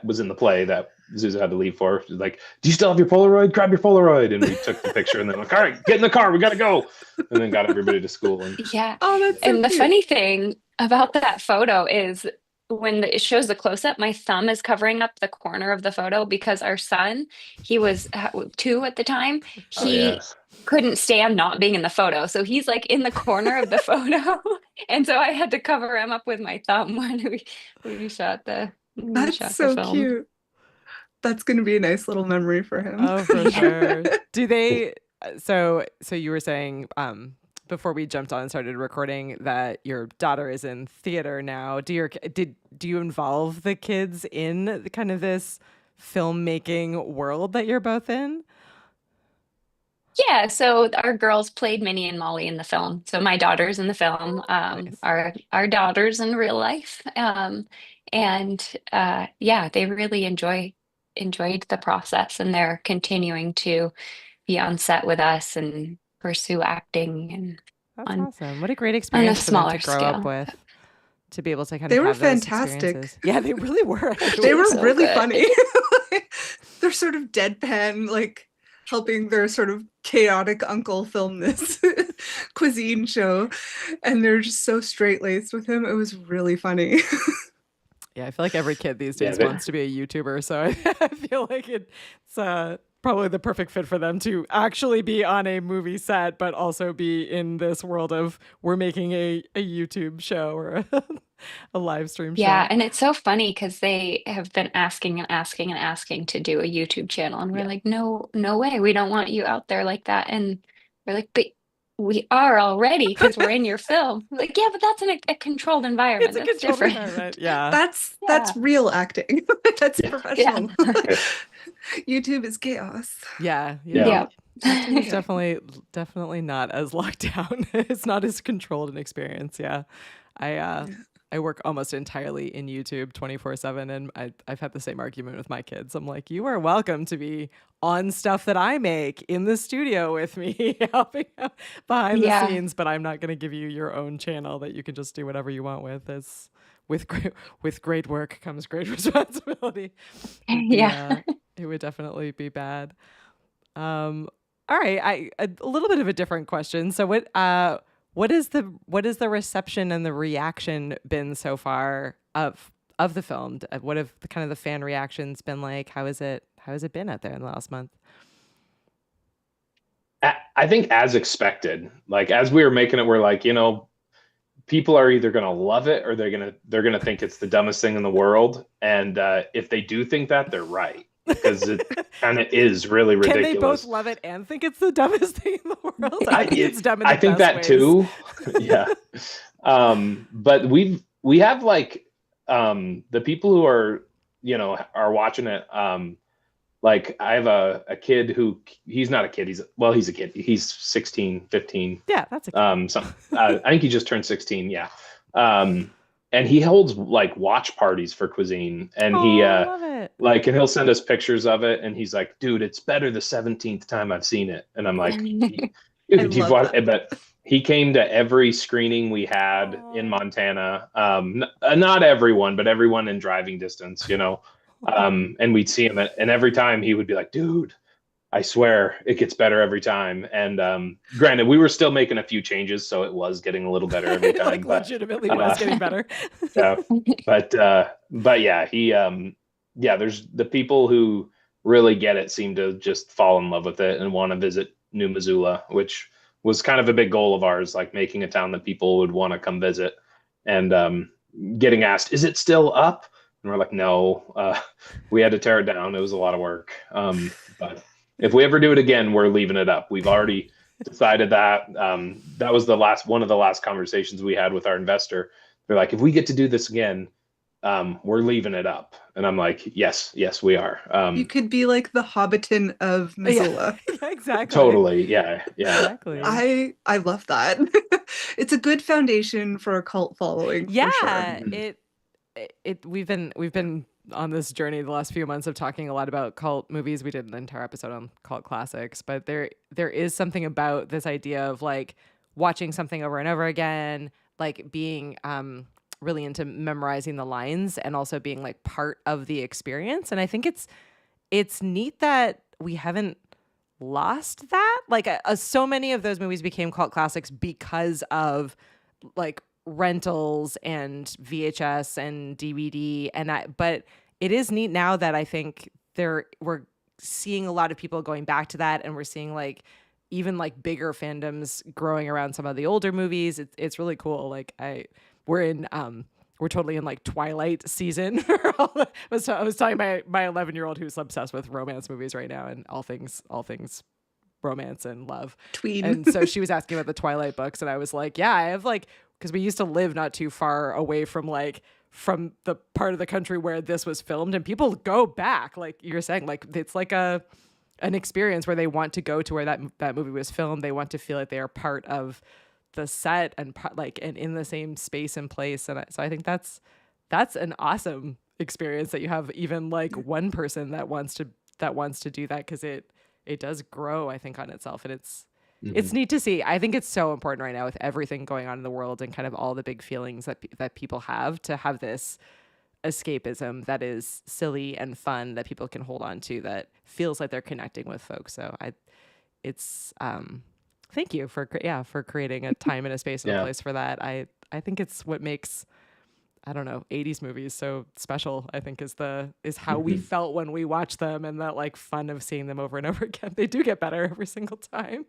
was in the play that Zuzu had to leave for. She's like, "Do you still have your Polaroid? Grab your Polaroid." And we took the picture, and then like, "All right, get in the car. We got to go." And then got everybody to school. And Yeah. Oh, that's so And the cute. funny thing about that photo is when it shows the close up, my thumb is covering up the corner of the photo because our son, he was 2 at the time. oh He yes, couldn't stand not being in the photo. So he's like in the corner of the photo. And so I had to cover him up with my thumb when we shot the That's so film. cute. That's going to be a nice little memory for him. Oh, for Yeah. sure. Do they? So you were saying before we jumped on and started recording that your daughter is in theater now. Do you involve the kids in the kind of this filmmaking world that you're both in? Yeah, so our girls played Minnie and Molly in the film. So my daughter's in the film, Nice. our daughters in real life. And yeah, they really enjoyed the process, and they're continuing to be on set with us and pursue acting and That's on awesome. What a great on a experience for them to smaller grow up scale. with, to be able to kind They of were have those fantastic. experiences. Yeah, they really were. They were so really good. funny. They're sort of deadpan, like helping their sort of chaotic uncle film this cuisine show. And they're just so straight laced with him. It was really funny. Yeah, I feel like every kid these Yeah, days they- wants to be a YouTuber, so I feel like it's probably the perfect fit for them to actually be on a movie set, but also be in this world of we're making a YouTube show or a live stream Yeah, show. and it's so funny because they have been asking and asking and asking to do a YouTube channel, and we're Yeah. like, no, no way, we don't want you out there like that. And we're like, but we are already because we're in your film. We're like, yeah, but that's in a controlled environment. It's a That's controlled different. environment. Yeah. That's Yeah. real acting. That's Yeah. professional. YouTube is chaos. Yeah. Yeah. YouTube's definitely not as locked down. It's not as controlled an experience. Yeah. I work almost entirely in YouTube 24/7, and I've had the same argument with my kids. I'm like, you are welcome to be on stuff that I make in the studio with me, helping out behind the Yeah. scenes, but I'm not going to give you your own channel that you can just do whatever you want with. It's with great work comes great responsibility. Yeah. It would definitely be bad. All right, a little bit of a different question. So what is the reception and the reaction been so far of the film? What have the kind of the fan reactions been like? How has it been out there in the last month? I think as expected, like as we were making it, we're like, people are either going to love it or they're going to think it's the dumbest thing in the world. And if they do think that, they're right, because it kind of is really Can ridiculous. they both love it and think it's the dumbest thing in the world? I think it's dumb in I the think best that ways. too. Yeah. But we have like the people who are watching it. Like I have a kid who, he's not a kid. He's a kid. He's 16, 15. Yeah, that's a I think he just turned 16. Yeah. And he holds like watch parties for Cuisine, and he I love it. like, and he'll send us pictures of it, and he's like, dude, it's better the 17th time I've seen it. And I'm like, dude, you've love watched that. it, but he came to every screening we had in Montana. Not everyone, but everyone in driving distance, and we'd see him and every time he would be like, dude, I swear it gets better every time. And granted, we were still making a few changes, so it was getting a little better every time. Like but legitimately was getting better. yeah, but yeah, he there's the people who really get it seem to just fall in love with it and want to visit New Missoula, which was kind of a big goal of ours, like making a town that people would want to come visit. And getting asked, is it still up? And we're like, no, we had to tear it down. It was a lot of work. But if we ever do it again, we're leaving it up. We've already decided that. That was one of the last conversations we had with our investor. They're like, if we get to do this again, we're leaving it up. And I'm like, yes, we are. You could be like the Hobbiton of Missoula. Yeah, exactly. Totally. Yeah. Exactly. I love that. It's a good foundation for a cult following. Yeah, for sure. we've been on this journey the last few months of talking a lot about cult movies. We did an entire episode on cult classics, but there is something about this idea of like watching something over and over again, like being really into memorizing the lines and also being like part of the experience. And I think it's it's neat that we haven't lost that. Like so many of those movies became cult classics because of like rentals and VHS and DVD but it is neat now that I think we're seeing a lot of people going back to that, and we're seeing like even like bigger fandoms growing around some of the older movies. It's really cool. Like we're totally in like Twilight season. I was telling my 11-year-old who's obsessed with romance movies right now and all things romance and love. Tween. And so she was asking about the Twilight books, and I was like, yeah, I have like, because we used to live not too far away from the part of the country where this was filmed, and people go back, like you're saying, like it's like an experience where they want to go to where that movie was filmed. They want to feel like they are part of the set and in the same space and place. And so I think that's an awesome experience that you have even like one person that wants to do that, because it does grow, I think, on itself. And it's neat to see. I think it's so important right now with everything going on in the world and kind of all the big feelings that people have, to have this escapism that is silly and fun that people can hold on to, that feels like they're connecting with folks. So thank you for creating a time and a space and a place for that. I think it's what makes, I don't know, 80s movies so special, I think, is how we felt when we watched them, and that like fun of seeing them over and over again. They do get better every single time.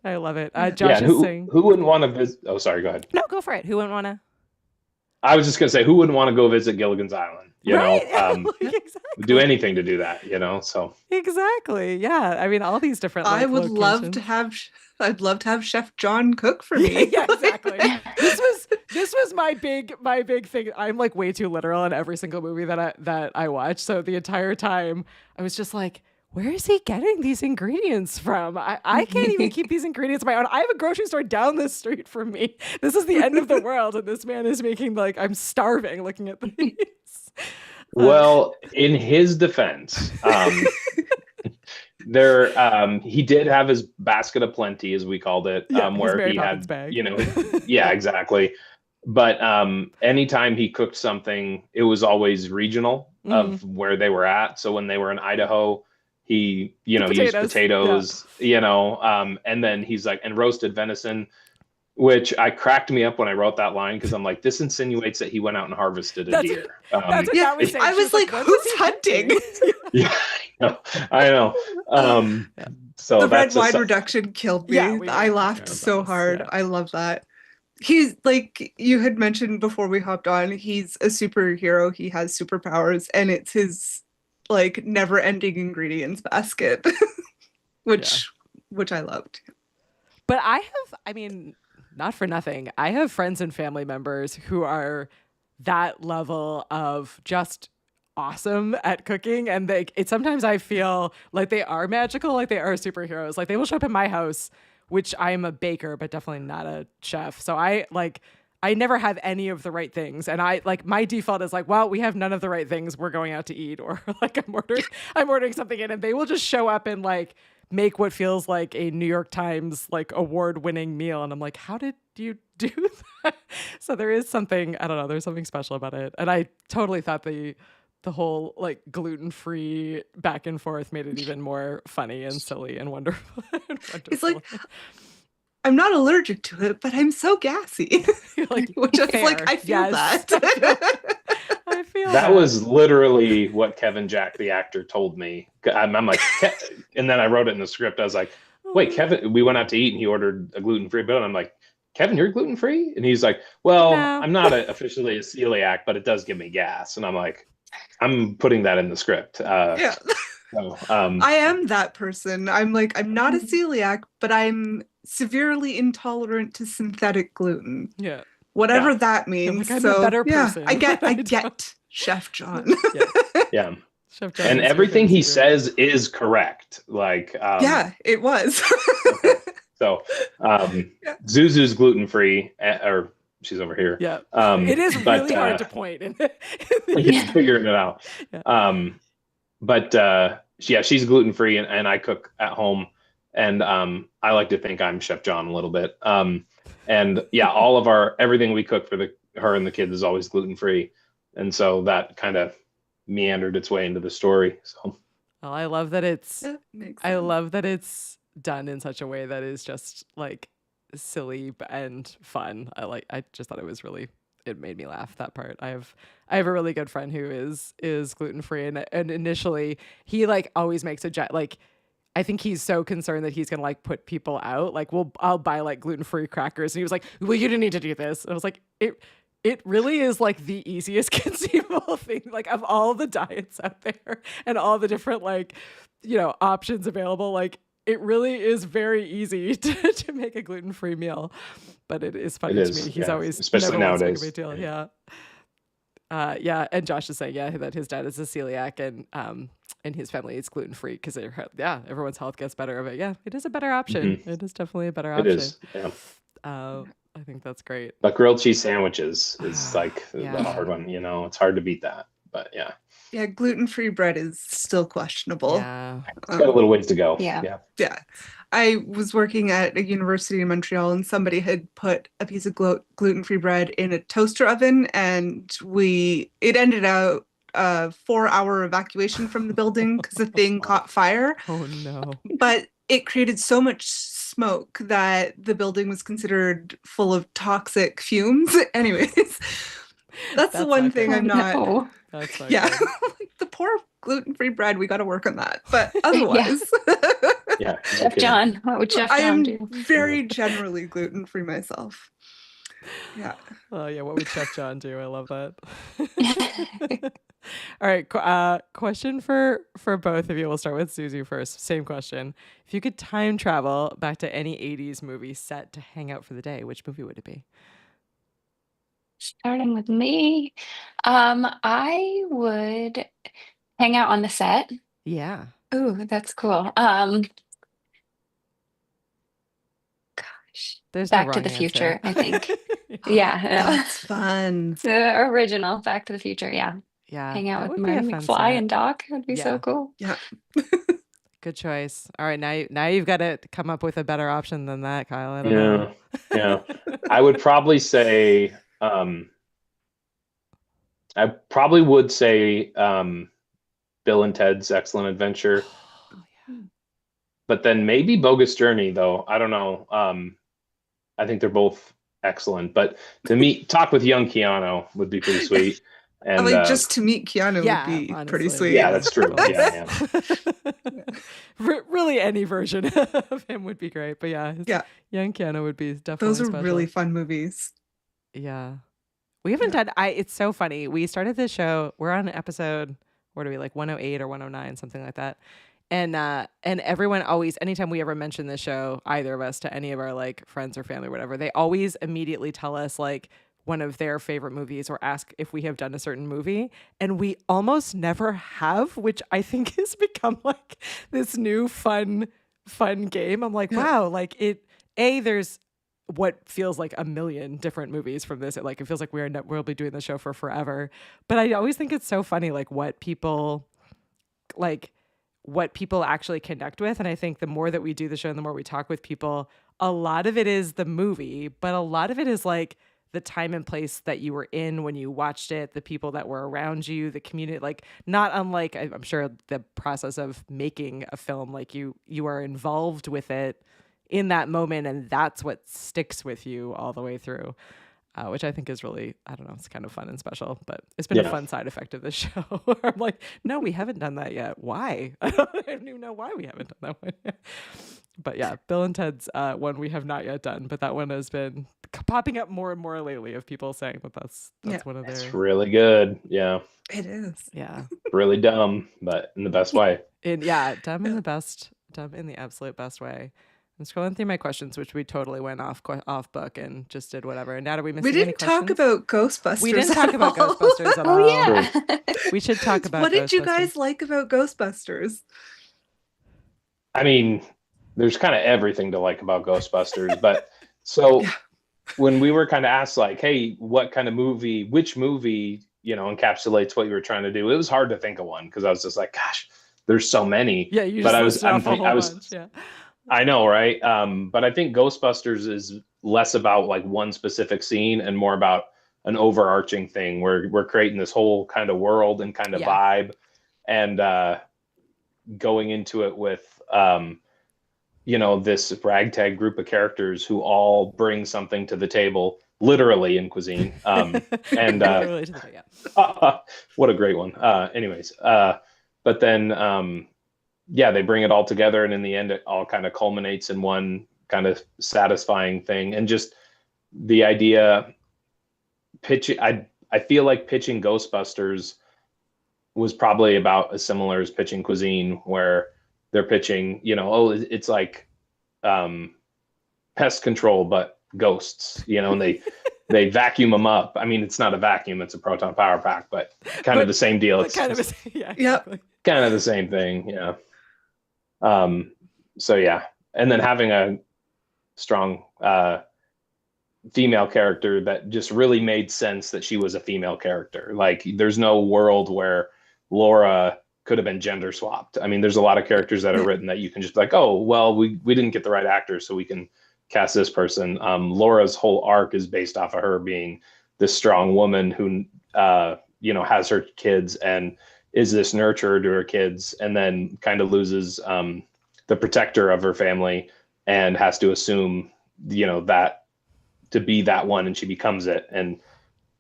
I love it. Josh is saying, who wouldn't want to visit? Oh, sorry, go ahead. No, go for it. Who wouldn't want to? I was just going to say, who wouldn't want to go visit Gilligan's Island? You know, exactly. do anything to do that, you know, so. Exactly. Yeah. I mean, all these different I would love to have, I'd love to have Chef John cook for me. Yeah, exactly. This was my big thing. I'm like way too literal in every single movie that I watch. So the entire time I was just like, where is he getting these ingredients from? I can't even keep these ingredients on my own. I have a grocery store down the street from me. This is the end of the world, and this man is making, like, I'm starving looking at these. Well, in his defense, he did have his basket of plenty, as we called it, where he had, bag. You know, yeah, exactly. But anytime he cooked something, it was always regional of where they were at. So when they were in Idaho, he, used potatoes, and then he's like, and roasted venison, which cracked me up when I wrote that line, because I'm like, this insinuates that he went out and harvested a deer. That's what that was saying. I was like, who's hunting? Yeah, I know. So the red wine reduction killed me. Yeah, I laughed so hard. Yeah. I love that. He's like, you had mentioned before we hopped on, he's a superhero. He has superpowers, and it's his like never-ending ingredients basket, which I loved. But not for nothing, I have friends and family members who are that level of just awesome at cooking, and sometimes I feel like they are magical, like they are superheroes. Like they will show up in my house, which I am a baker, but definitely not a chef. So I never have any of the right things. And my default is like, well, we have none of the right things. We're going out to eat, or like I'm ordering something in, and they will just show up and like make what feels like a New York Times like award-winning meal. And I'm like, how did you do that? So there is something, I don't know, there's something special about it. And I totally thought the whole like gluten-free back and forth made it even more funny and silly and wonderful. It's like, I'm not allergic to it, but I'm so gassy. Like, which is like, I feel that. I feel that was literally what Kevin Jack, the actor, told me. I'm like, and then I wrote it in the script. I was like, wait, Kevin, we went out to eat and he ordered a gluten-free bill. And I'm like, Kevin, you're gluten-free? And he's like, well, no. I'm not officially a celiac, but it does give me gas. And I'm like, I'm putting that in the script. Yeah. So, I am that person. I'm like, I'm not a celiac, but I'm severely intolerant to synthetic gluten. Yeah. Whatever that means. Like, I'm a better person. I get Chef John. Yeah. Chef John, and everything he says is correct. Like, it was. Okay. So, Zuzu's gluten-free, or she's over here. Yeah. It is really hard to point. He's figuring it out. Yeah. She's gluten-free, and I cook at home, and I like to think I'm Chef John a little bit. And yeah, all of everything we cook for her and the kids is always gluten-free, and so that kind of meandered its way into the story. So Well, I love that it's That makes I sense. love that it's done in such a way that is just like silly and fun. I just thought it was really it made me laugh, that part. I have a really good friend who is gluten free, and initially he like always makes like I think he's so concerned that he's gonna like put people out. Like, I'll buy like gluten free crackers, and he was like, "Well, you didn't need to do this." And I was like, It really is like the easiest conceivable thing, like of all the diets out there and all the different like, options available. Like, it really is very easy to make a gluten free meal, but it is funny It to is, me. He's yeah, always especially never wants to make a nowadays. big deal. Yeah. Yeah. And Josh is saying, that his dad is a celiac, and his family is gluten free because everyone's health gets better of it. Yeah, it is a better option. It is definitely a better It option. is. Yeah. I think that's great. But grilled cheese sandwiches is like the Yeah. hard one. It's hard to beat that. But yeah, Yeah, gluten-free bread is still questionable. Yeah. it's got a little ways to go. Yeah. Yeah. I was working at a university in Montreal, and somebody had put a piece of gluten-free bread in a toaster oven, and it ended out a 4-hour evacuation from the building because the thing caught fire. Oh no. But it created so much smoke that the building was considered full of toxic fumes. Anyways, that's the That's one not thing good. I'm not. No. That's not Yeah, good. like the poor gluten-free bread, we got to work on that. But otherwise, Yeah. Chef John. What would Chef I John am do? very generally gluten-free myself. Yeah. Oh yeah, what would Chef John do? I love that. All right, question for both of you. We'll start with Susie first. Same question. If you could time travel back to any 80s movie set to hang out for the day, which movie would it be? Starting with me, I would hang out on the set. Yeah. Ooh, that's cool. Gosh, There's no Back to wrong the answer. Future, I think. Yeah, That's fun. the original Back to the Future. Yeah, Yeah. hang out that with would be a Marty fun McFly set. and Doc. It would be Yeah. so cool. Yeah. Good choice. All right, now you've got to come up with a better option than that, Kyle. I don't know. Yeah. I would probably say, I probably would say Bill and Ted's Excellent Adventure, but then maybe Bogus Journey, though. I don't know. I think they're both excellent, but talk with young Keanu would be pretty sweet. And Like just to meet Keanu Yeah, would be pretty honestly. sweet. yeah, that's true. Totally. Yeah. Really, any version of him would be great. But yeah, Yeah. young Keanu would be definitely Those are special. really fun movies. Yeah. We haven't done it's so funny. We started this show, we're on episode, what are we, like 108 or 109, something like that. And everyone always, anytime we ever mention this show, either of us, to any of our like friends or family or whatever, they always immediately tell us like one of their favorite movies or ask if we have done a certain movie. And we almost never have, which I think has become like this new fun game. I'm like, wow, like there's what feels like a million different movies from this. Like, it feels like we'll be doing the show for forever. But I always think it's so funny, like what people actually connect with. And I think the more that we do the show and the more we talk with people, a lot of it is the movie, but a lot of it is like the time and place that you were in when you watched it, the people that were around you, the community, like not unlike, I'm sure, the process of making a film, like you are involved with it in that moment, and that's what sticks with you all the way through, which I think is really, I don't know, it's kind of fun and special, but it's been a fun side effect of this show. Where I'm like, no, we haven't done that yet. Why? I don't even know why we haven't done that one yet. But yeah, Bill and Ted's one we have not yet done, but that one has been popping up more and more lately of people saying that that's one of their. It's really good. Yeah. It is. Yeah. Really dumb, but in the best way. Dumb in the absolute best way. I'm scrolling through my questions, which we totally went off book and just did whatever. And now, are we missing We any didn't talk questions? about Ghostbusters. We didn't talk at about all. Ghostbusters at all. Oh yeah. We should talk about What did you Ghostbusters. guys like about Ghostbusters? I mean, there's kind of everything to like about Ghostbusters, but so when we were kind of asked like, hey, which movie, encapsulates what you were trying to do, it was hard to think of one because I was just like, gosh, there's so many. Yeah, you but just listed off a whole bunch. Yeah. I know, right? But I think Ghostbusters is less about like one specific scene and more about an overarching thing where we're creating this whole kind of world and kind of vibe. And going into it with, this ragtag group of characters who all bring something to the table, literally in Cuisine. And Literally to the- yeah. what a great one. But then, they bring it all together, and in the end, it all kind of culminates in one kind of satisfying thing. And just the idea, pitching, I feel like pitching Ghostbusters was probably about as similar as pitching Cuisine, where they're pitching, it's like pest control, but ghosts, and they vacuum them up. I mean, it's not a vacuum, it's a proton power pack, but kind of the same deal. It's kind of yeah, exactly. kind of the same thing. Yeah. So yeah. And then having a strong female character that just really made sense that she was a female character. Like, there's no world where Laura could have been gender swapped. I mean, there's a lot of characters that are written that you can just be like, oh, well, we didn't get the right actor, so we can cast this person. Laura's whole arc is based off of her being this strong woman who, has her kids and is this nurturer to her kids, and then kind of loses the protector of her family and has to assume, that to be that one, and she becomes it. And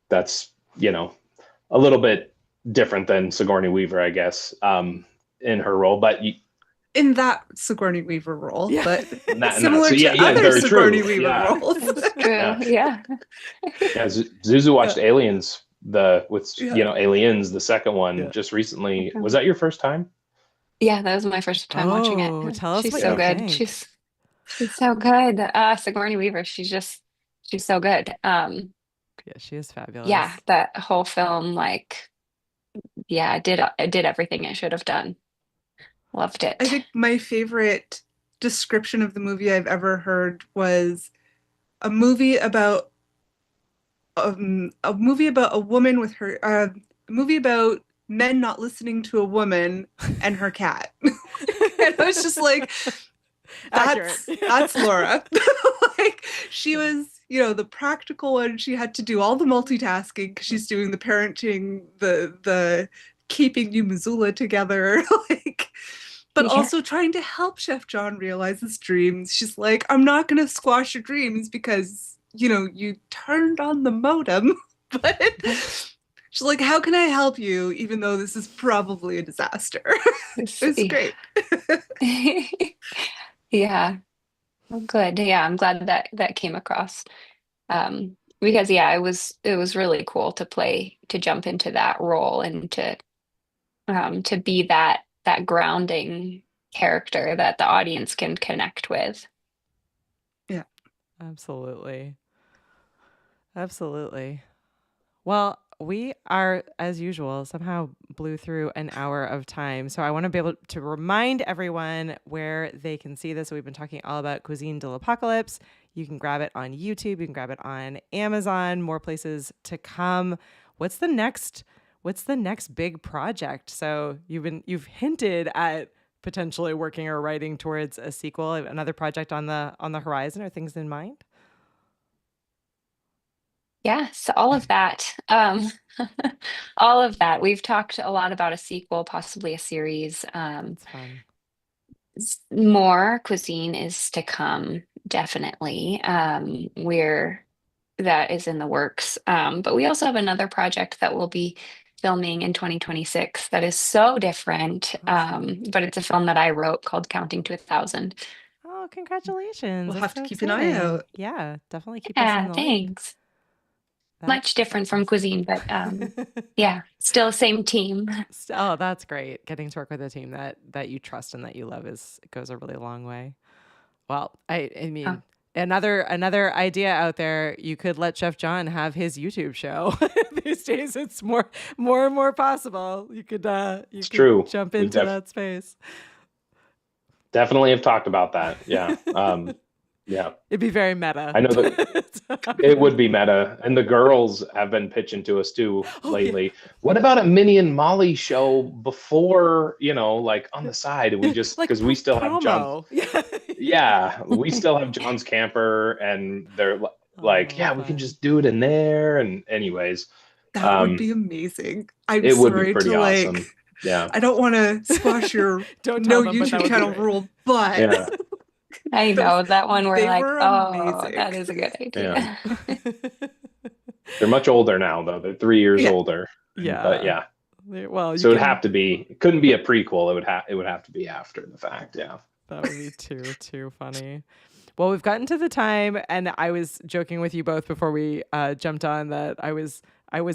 that's, a little bit different than Sigourney Weaver, I guess, in her role, but in that Sigourney Weaver role, but similar to other Sigourney Weaver roles. Yeah. Zuzu watched Aliens, Aliens, the second one, just recently. Was that your first time? Yeah, that was my first time watching it. Tell us she's what so you good. think. She's so good. Sigourney Weaver, she's so good. Yeah, she is fabulous. Yeah, that whole film, did everything it should have done. Loved it. I think my favorite description of the movie I've ever heard was a movie about a woman with her a movie about men not listening to a woman and her cat. And I was just like, that's Laura. Like, she was, the practical one. She had to do all the multitasking because she's doing the parenting, the keeping New Missoula together, but also trying to help Chef John realize his dreams. She's like, I'm not going to squash your dreams because, you turned on the modem, but she's like, how can I help you, even though this is probably a disaster? It's great. Yeah. Well, good. Yeah, I'm glad that came across. Because it was really cool to jump into that role and to be that grounding character that the audience can connect with. Yeah. Absolutely. Well, we are, as usual, somehow blew through an hour of time. So I want to be able to remind everyone where they can see this. We've been talking all about Cuisine de l'Apocalypse. You can grab it on YouTube. You can grab it on Amazon. More places to come. What's the next big project? So you've hinted at potentially working or writing towards a sequel, another project on the horizon. Are things in mind? Yeah, so all of that. All of that. We've talked a lot about a sequel, possibly a series. It's fun. More Cuisine is to come, definitely. That is in the works. But we also have another project that we'll be filming in 2026 that is so different. But it's a film that I wrote called Counting to 1,000. Oh, congratulations. We'll That's have to so keep an eye exciting. out. Yeah, definitely keep us in the loop. Thanks. Much different from Cuisine, but still same team. Oh, that's great. Getting to work with a team that you trust and that you love goes a really long way. Well, I mean, another idea out there, you could let Chef John have his YouTube show. These days it's more and more possible. You could true. Jump into that space. Definitely have talked about that. Yeah. Yeah. It'd be very meta. I know that it would be meta. And the girls have been pitching to us too lately. Yeah. What about a Minnie and Molly show before, on the side? We just, because we still have John. Yeah. We still have John's camper, and they're we can just do it in there. And anyways. That would be amazing. I'm it would sorry be pretty to awesome. Yeah. I don't want to squash your Don't tell no them, but that YouTube would be channel great. rule, but Yeah. I know that one. We're they like, were oh, amazing. that is a good idea. They're much older now, though. They're 3 years Yeah. older. Yeah. But yeah. Well, So it would have to be. It couldn't be a prequel. It would have to be after the fact. Yeah. That would be too funny. Well, we've gotten to the time, and I was joking with you both before we jumped on that I was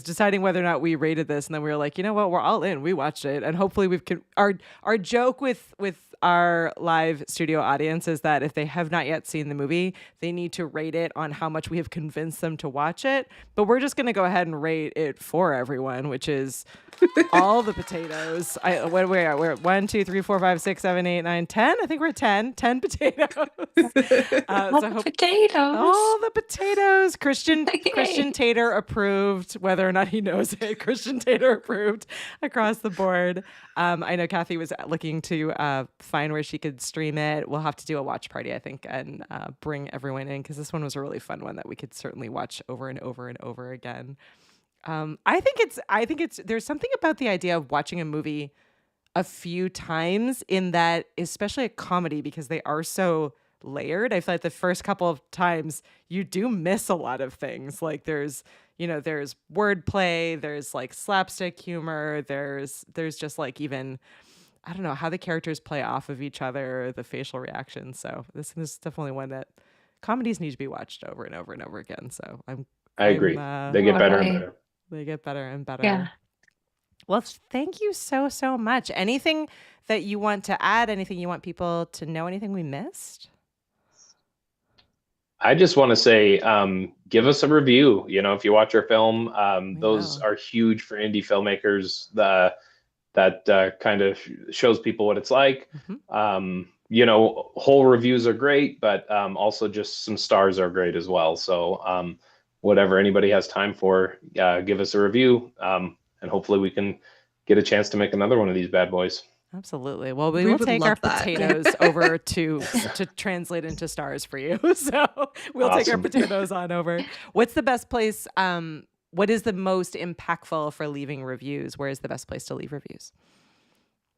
deciding whether or not we rated this, and then we were like, you know what, we're all in. We watched it, and hopefully our joke with our live studio audience is that if they have not yet seen the movie, they need to rate it on how much we have convinced them to watch it. But we're just going to go ahead and rate it for everyone, which is all the potatoes. What we are? We're at 1, 2, 3, 4, 5, 6, 7, 8, 9, 10. I think we're at 10. 10 potatoes. Potatoes. All the potatoes. Christian Yay. Tater approved, whether or not he knows it. Christian Tater approved across the board. I know Kathy was looking to find where she could stream it. We'll have to do a watch party, I think, and bring everyone in, because this one was a really fun one that we could certainly watch over and over and over again. I think it's there's something about the idea of watching a movie a few times, in that, especially a comedy, because they are so layered. I feel like the first couple of times you do miss a lot of things. Like there's wordplay, there's like slapstick humor, there's just like, even, I don't know, how the characters play off of each other, the facial reactions. So this is definitely one that comedies need to be watched over and over and over again. So I agree. They get better and Totally. better. they get better and better. Yeah. Well, thank you so much. Anything that you want to add? Anything you want people to know? Anything we missed? I just want to say, give us a review. If you watch our film, those will. are huge for indie filmmakers. That kind of shows people what it's like. Whole reviews are great, but also just some stars are great as well. So whatever anybody has time for, give us a review, and hopefully we can get a chance to make another one of these bad boys. Absolutely. Well, we We will would take our love that. potatoes over to translate into stars for you. So we'll take our Awesome. potatoes on over. What's the best place? What is the most impactful for leaving reviews? Where is the best place to leave reviews?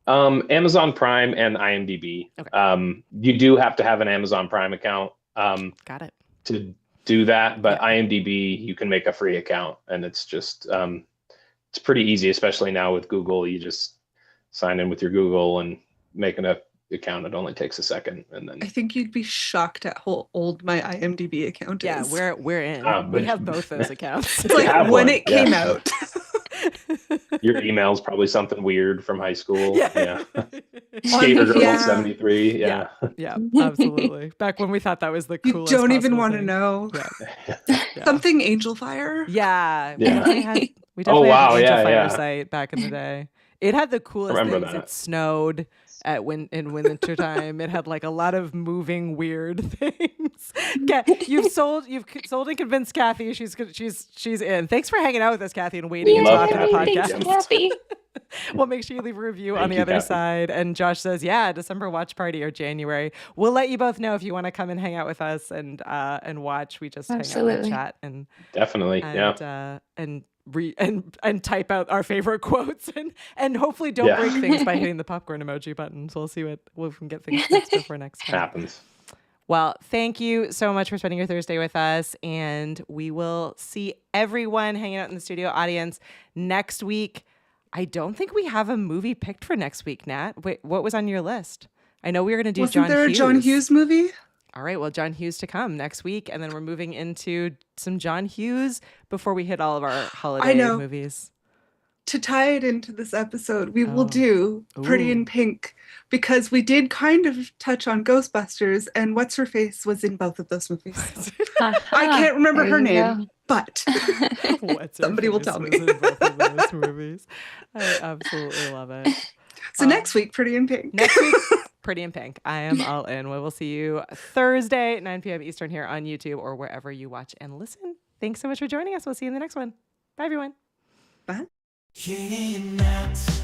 Amazon Prime and IMDb. Okay. You do have to have an Amazon Prime account Got it. to do that, but Yeah. IMDb, you can make a free account, and it's just it's pretty easy, especially now with Google. You just sign in with your Google and make an account. It only takes a second, and then I think you'd be shocked at how old my IMDb account Yeah, is. we're in. but- We have both those accounts. It's like have when one, it yeah. came out. your email's probably something weird from high school. Yeah. Skater Girl Yeah. 73. Yeah. Yeah. Yeah, absolutely. Back when we thought that was the You coolest. don't even possible want to thing. know. Yeah. Yeah. Something Angel Fire. Yeah. We Yeah. definitely had, we definitely had wow, an Angel yeah, Fire yeah. site back in the day. It had the coolest Remember things. that. It snowed in winter time. It had like a lot of moving weird things. You've sold and convinced Kathy. She's in. Thanks for hanging out with us, Kathy, and waiting and Love talking Kathy. a Thanks, podcast. Kathy. Well, make sure you leave a review on Thank the you, other Kathy. side. And Josh says, yeah, December watch party or January. We'll let you both know if you want to come and hang out with us and watch. We just hang out and Absolutely. chat and Definitely. Yeah. and type out our favorite quotes and hopefully don't Yeah. break things by hitting the popcorn emoji button. So we'll see what we can get things fixed for next time. Happens. Well, thank you so much for spending your Thursday with us, and we will see everyone hanging out in the studio audience next week. I don't think we have a movie picked for next week, Nat. Wait, what was on your list? I know we were going to do Wasn't John there Hughes. a John Hughes movie? All right, well, John Hughes to come next week, and then we're moving into some John Hughes before we hit all of our holiday know. movies. To tie it into this episode, we Oh. will do Pretty Ooh. in Pink, because we did kind of touch on Ghostbusters, and What's Her Face was in both of those movies. I can't remember her name, but What's her Somebody will face tell was me. in both of those movies. I absolutely love it. so next week, Pretty in Pink. Next week, Pretty in Pink. I am all in. We will see you Thursday, 9 p.m. Eastern here on YouTube or wherever you watch and listen. Thanks so much for joining us. We'll see you in the next one. Bye, everyone. Bye. King and Nat.